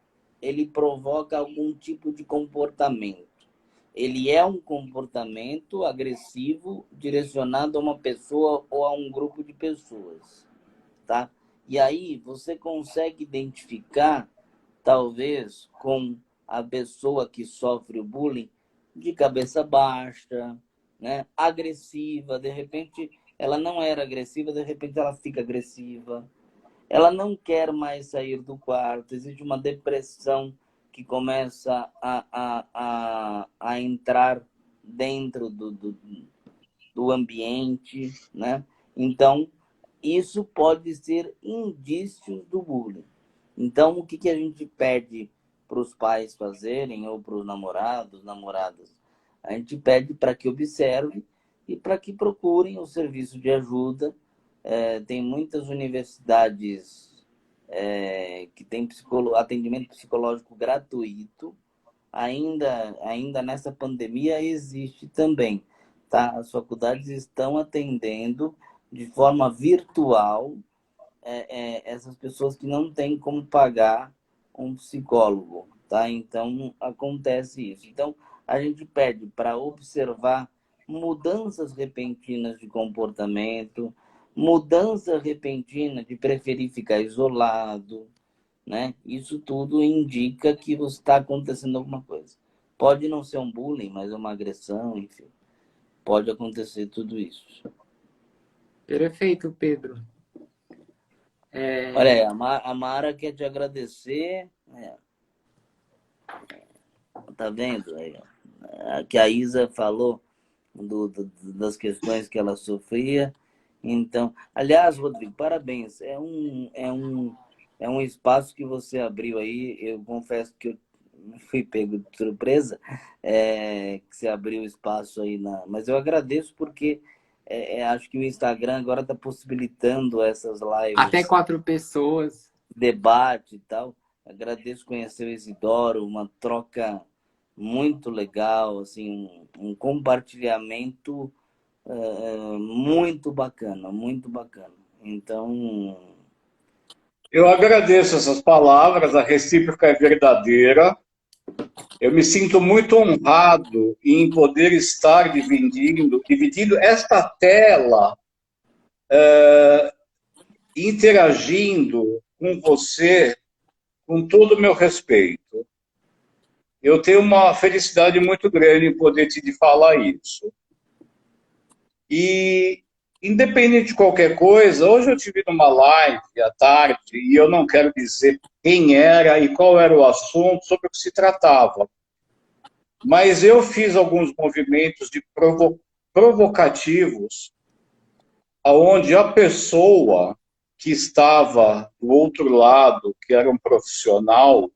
ele provoca algum tipo de comportamento. Ele é um comportamento agressivo direcionado a uma pessoa ou a um grupo de pessoas, tá? E aí você consegue identificar, talvez, com a pessoa que sofre o bullying de cabeça baixa, né? Agressiva, de repente ela não era agressiva, de repente ela fica agressiva. ela não quer mais sair do quarto, existe uma depressão que começa a entrar dentro do ambiente, né? Então, isso pode ser indícios do bullying. Então, o que a gente pede para os pais fazerem, ou para os namorados, namoradas? A gente pede para que observem e para que procurem o serviço de ajuda. Tem muitas universidades que tem atendimento psicológico gratuito. Ainda nessa pandemia existe também. Tá? As faculdades estão atendendo de forma virtual essas pessoas que não têm como pagar um psicólogo. Tá? Então, acontece isso. Então, a gente pede para observar mudanças repentinas de comportamento, mudança repentina de preferir ficar isolado, né? Isso tudo indica que está acontecendo alguma coisa. Pode não ser um bullying, mas é uma agressão, enfim. Pode acontecer tudo isso. Perfeito, Pedro. Olha, a Mara quer te agradecer. Tá vendo? Que a Isa falou das questões que ela sofria. Então, aliás, Rodrigo, parabéns. É um espaço que você abriu aí. Eu confesso que eu fui pego de surpresa, que você abriu espaço aí. Mas eu agradeço porque acho que o Instagram agora está possibilitando essas lives. Até 4 pessoas. Debate e tal. Agradeço conhecer o Isidoro, uma troca muito legal, assim, um compartilhamento muito bacana, muito bacana. Então, Eu agradeço essas palavras, a recíproca é verdadeira. Eu me sinto muito honrado em poder estar dividindo esta tela, interagindo com você, com todo o meu respeito. Eu tenho uma felicidade muito grande em poder te falar isso. E, independente de qualquer coisa, hoje eu tive numa live à tarde, e eu não quero dizer quem era e qual era o assunto, sobre o que se tratava. Mas eu fiz alguns movimentos provocativos, onde a pessoa que estava do outro lado, que era um profissional,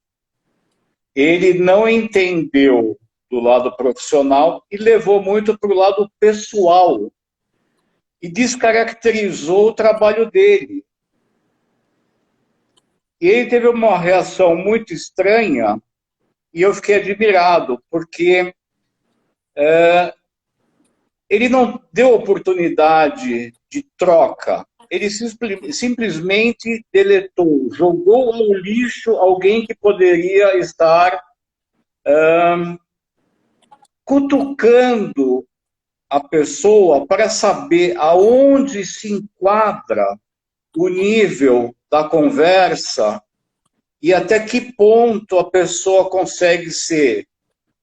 ele não entendeu do lado profissional e levou muito para o lado pessoal e descaracterizou o trabalho dele. E ele teve uma reação muito estranha e eu fiquei admirado, porque ele não deu oportunidade de troca. Ele simplesmente deletou, jogou ao lixo alguém que poderia estar cutucando a pessoa para saber aonde se enquadra o nível da conversa e até que ponto a pessoa consegue ser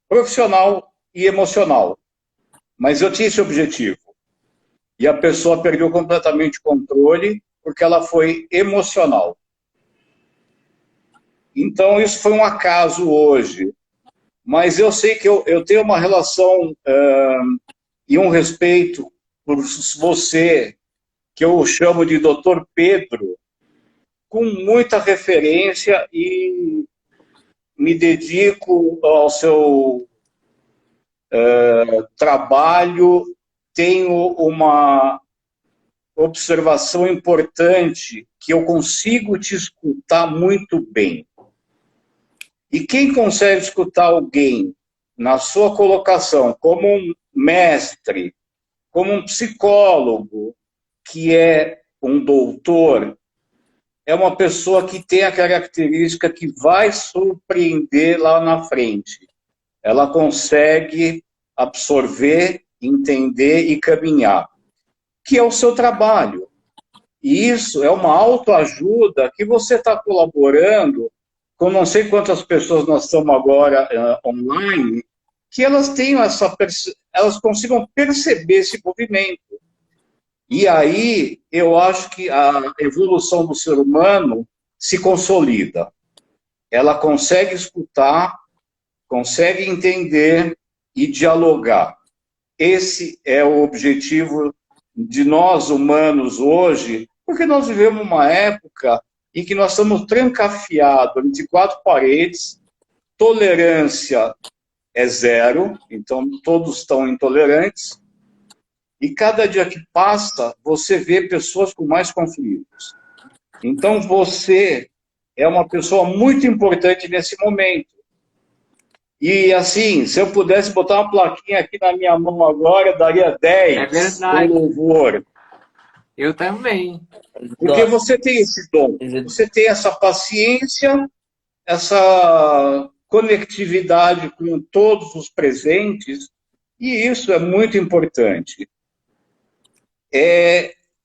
profissional e emocional. Mas eu tinha esse objetivo. E a pessoa perdeu completamente o controle porque ela foi emocional. Então, isso foi um acaso hoje. Mas eu sei que eu tenho uma relação e um respeito por você, que eu chamo de Dr. Pedro, com muita referência e me dedico ao seu trabalho. Tenho uma observação importante, que eu consigo te escutar muito bem. E quem consegue escutar alguém na sua colocação como um mestre, como um psicólogo, que é um doutor, é uma pessoa que tem a característica que vai surpreender lá na frente. Ela consegue absorver, entender e caminhar, que é o seu trabalho. E isso é uma autoajuda que você está colaborando com não sei quantas pessoas nós estamos agora online, que elas tenham elas consigam perceber esse movimento. E aí eu acho que a evolução do ser humano se consolida. Ela consegue escutar, consegue entender e dialogar. Esse é o objetivo de nós humanos hoje, porque nós vivemos uma época em que nós estamos trancafiados entre quatro paredes, tolerância é zero, então todos estão intolerantes, e cada dia que passa, você vê pessoas com mais conflitos. Então você é uma pessoa muito importante nesse momento. E assim, se eu pudesse botar uma plaquinha aqui na minha mão agora, eu daria 10 É com verdade. louvor. Eu também. Porque você tem esse dom, você tem essa paciência, essa conectividade com todos os presentes, e isso é muito importante.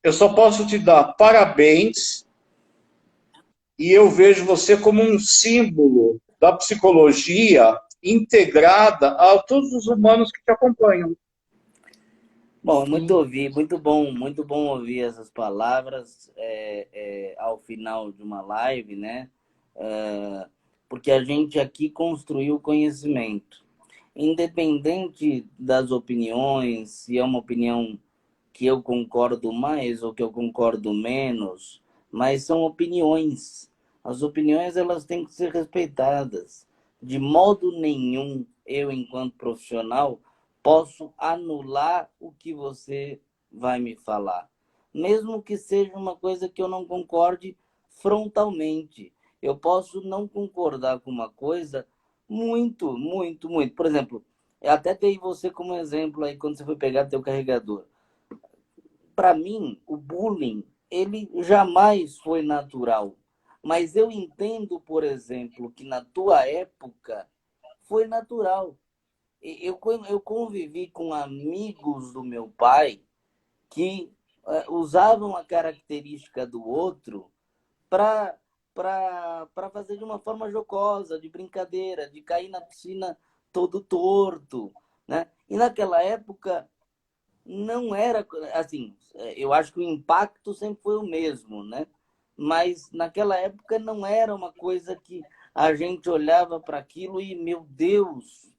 Eu só posso te dar parabéns, e eu vejo você como um símbolo da psicologia integrada a todos os humanos que te acompanham. Bom, muito bom ouvir essas palavras ao final de uma live, né? Porque a gente aqui construiu conhecimento. Independente das opiniões, se é uma opinião que eu concordo mais ou que eu concordo menos, mas são opiniões. As opiniões, elas têm que ser respeitadas. De modo nenhum, eu, enquanto profissional, posso anular o que você vai me falar. Mesmo que seja uma coisa que eu não concorde frontalmente. Eu posso não concordar com uma coisa muito, muito, muito. Por exemplo, eu até dei você como exemplo aí quando você foi pegar teu carregador. Para mim, o bullying, ele jamais foi natural. Mas eu entendo, por exemplo, que na tua época foi natural. Eu convivi com amigos do meu pai que usavam a característica do outro para fazer de uma forma jocosa, de brincadeira, de cair na piscina todo torto, né? E naquela época não era assim, eu acho que o impacto sempre foi o mesmo, né? Mas naquela época não era uma coisa que a gente olhava para aquilo e, meu Deus,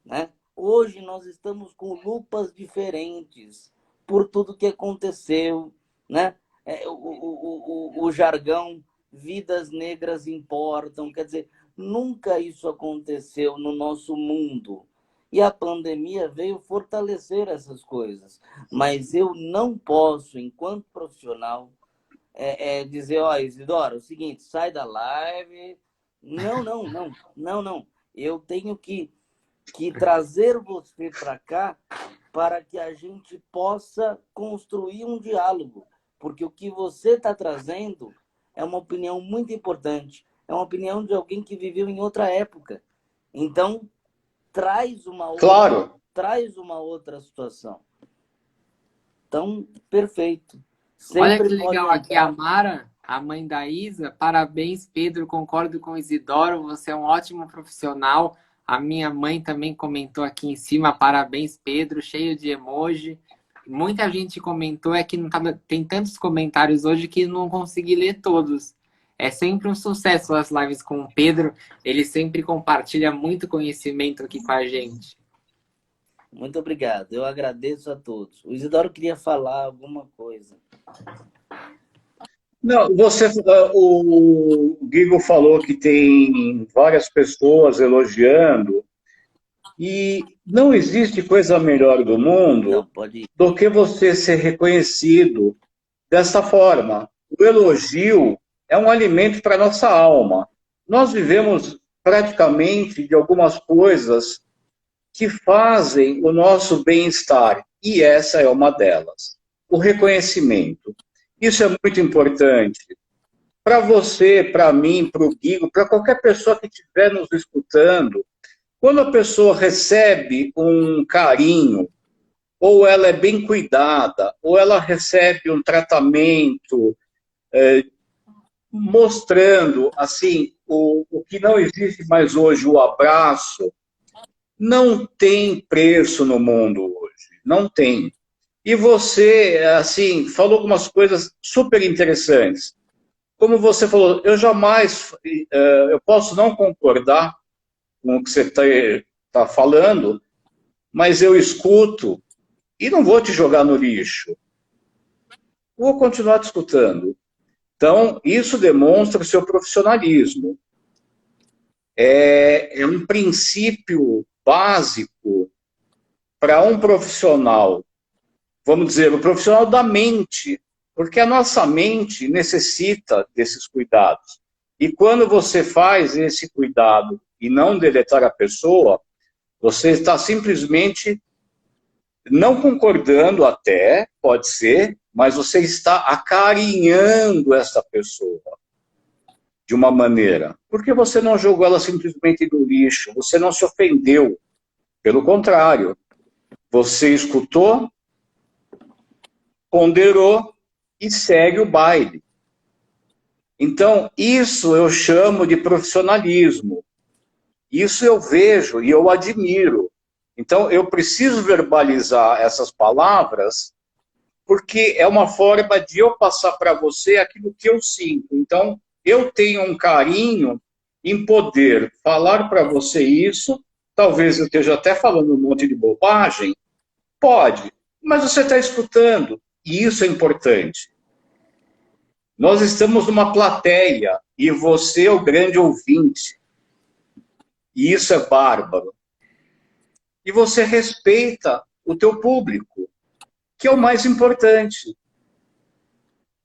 né? Hoje nós estamos com lupas diferentes por tudo que aconteceu, né? O jargão vidas negras importam, quer dizer, nunca isso aconteceu no nosso mundo. E a pandemia veio fortalecer essas coisas. Mas eu não posso, enquanto profissional, dizer, ó, Isidoro, é o seguinte, sai da live. Não. Eu tenho que trazer você para cá para que a gente possa construir um diálogo. Porque o que você está trazendo é uma opinião muito importante. É uma opinião de alguém que viveu em outra época. Então, traz uma outra situação. Então, perfeito. Olha que legal aqui, a Mara, a mãe da Isa. Parabéns, Pedro. Concordo com o Isidoro. Você é um ótimo profissional. A minha mãe também comentou aqui em cima. Parabéns, Pedro. Cheio de emoji. Muita gente comentou, que não tem tantos comentários hoje que não consegui ler todos. É sempre um sucesso as lives com o Pedro. Ele sempre compartilha muito conhecimento aqui com a gente. Muito obrigado. Eu agradeço a todos. O Isidoro queria falar alguma coisa. Não, o Guigo falou que tem várias pessoas elogiando, e não existe coisa melhor do mundo do que você ser reconhecido dessa forma. O elogio é um alimento para a nossa alma. Nós vivemos praticamente de algumas coisas que fazem o nosso bem-estar, e essa é uma delas. O reconhecimento. Isso é muito importante. Para você, para mim, para o Guigo, para qualquer pessoa que estiver nos escutando, quando a pessoa recebe um carinho, ou ela é bem cuidada, ou ela recebe um tratamento mostrando assim o que não existe mais hoje, o abraço, não tem preço no mundo hoje. Não tem. E você, assim, falou algumas coisas super interessantes. Como você falou, eu jamais, eu posso não concordar com o que você está falando, mas eu escuto e não vou te jogar no lixo. Vou continuar te escutando. Então, isso demonstra o seu profissionalismo. É um princípio básico para um profissional, vamos dizer, o profissional da mente, porque a nossa mente necessita desses cuidados. E quando você faz esse cuidado e não deletar a pessoa, você está simplesmente não concordando até, pode ser, mas você está acarinhando essa pessoa de uma maneira. Porque você não jogou ela simplesmente no lixo, você não se ofendeu. Pelo contrário, você escutou, ponderou e segue o baile. Então, isso eu chamo de profissionalismo. Isso eu vejo e eu admiro. Então, eu preciso verbalizar essas palavras porque é uma forma de eu passar para você aquilo que eu sinto. Então, eu tenho um carinho em poder falar para você isso. Talvez eu esteja até falando um monte de bobagem. Pode, mas você está escutando. E isso é importante. Nós estamos numa plateia e você é o grande ouvinte. E isso é bárbaro. E você respeita o teu público, que é o mais importante.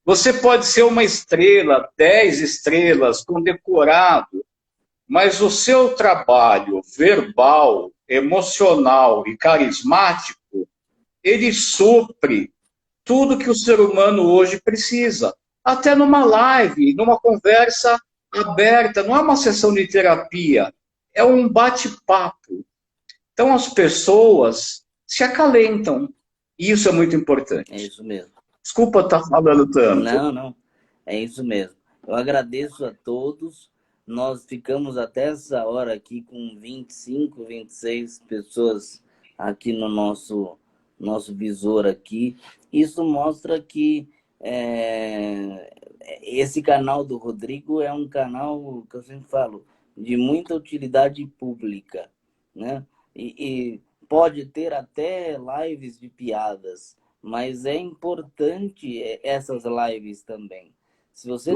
Você pode ser uma estrela, 10 estrelas, condecorado, mas o seu trabalho verbal, emocional e carismático, ele supre tudo que o ser humano hoje precisa. Até numa live, numa conversa aberta, não é uma sessão de terapia, é um bate-papo. Então as pessoas se acalentam, e isso é muito importante. É isso mesmo. Desculpa estar falando tanto. Não, não. É isso mesmo. Eu agradeço a todos. Nós ficamos até essa hora aqui com 25, 26 pessoas aqui no nosso visor aqui. Isso mostra que esse canal do Rodrigo é um canal, que eu sempre falo, de muita utilidade pública, né? E pode ter até lives de piadas, mas é importante essas lives também. Se você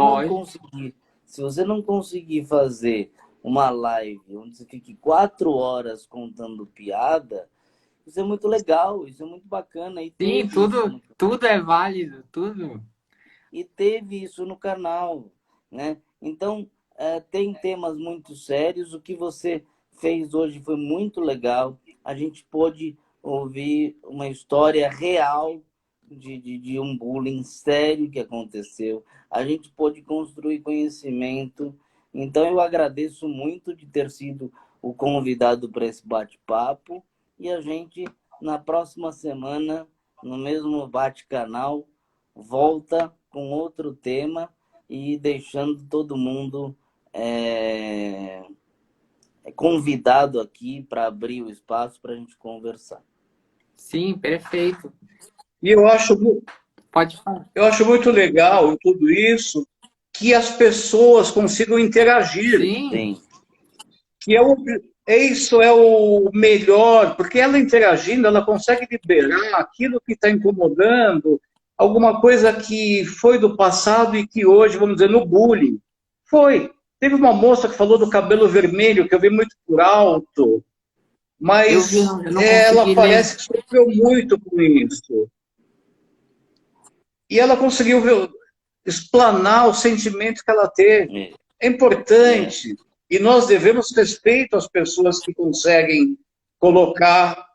não conseguir fazer uma live onde você fique 4 horas contando piada, isso é muito legal, isso é muito bacana. E Sim, tudo é válido, tudo. E teve isso no canal, né? Então, tem temas muito sérios. O que você fez hoje foi muito legal. A gente pôde ouvir uma história real de um bullying sério que aconteceu. A gente pôde construir conhecimento. Então, eu agradeço muito de ter sido o convidado para esse bate-papo. E a gente, na próxima semana, no mesmo bate-canal, volta com outro tema e deixando todo mundo convidado aqui para abrir o espaço para a gente conversar. Sim, perfeito. E eu acho, Pode falar. eu acho muito legal tudo isso, que as pessoas consigam interagir. Sim, Sim, Que isso é o melhor, porque ela interagindo, ela consegue liberar aquilo que está incomodando, alguma coisa que foi do passado e que hoje, vamos dizer, no bullying, foi. Teve uma moça que falou do cabelo vermelho, que eu vi muito por alto, mas eu não ela consegui parece que sofreu muito com isso. E ela conseguiu explanar o sentimento que ela teve. É importante. E nós devemos respeito às pessoas que conseguem colocar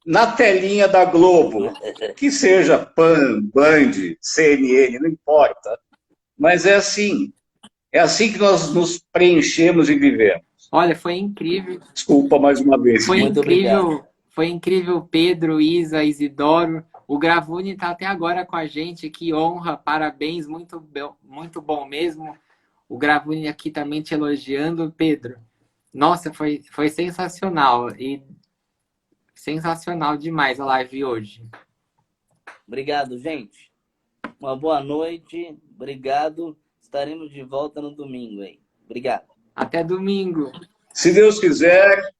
na telinha da Globo, que seja PAN, Band, CNN, não importa. Mas é assim que nós nos preenchemos e vivemos. Olha, foi incrível. Desculpa mais uma vez. Muito obrigado. Foi incrível, Pedro, Isa, Isidoro. O Gravuni está até agora com a gente, que honra, parabéns, muito bom mesmo. O Gravuni aqui também te elogiando, Pedro. Nossa, foi sensacional e sensacional demais a live hoje. Obrigado, gente. Uma boa noite. Obrigado. Estaremos de volta no domingo aí. Obrigado. Até domingo. Se Deus quiser,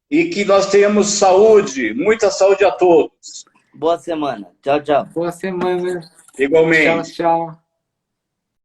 e que nós tenhamos saúde, muita saúde a todos. Boa semana. Tchau, tchau. Boa semana. Igualmente. Tchau, tchau.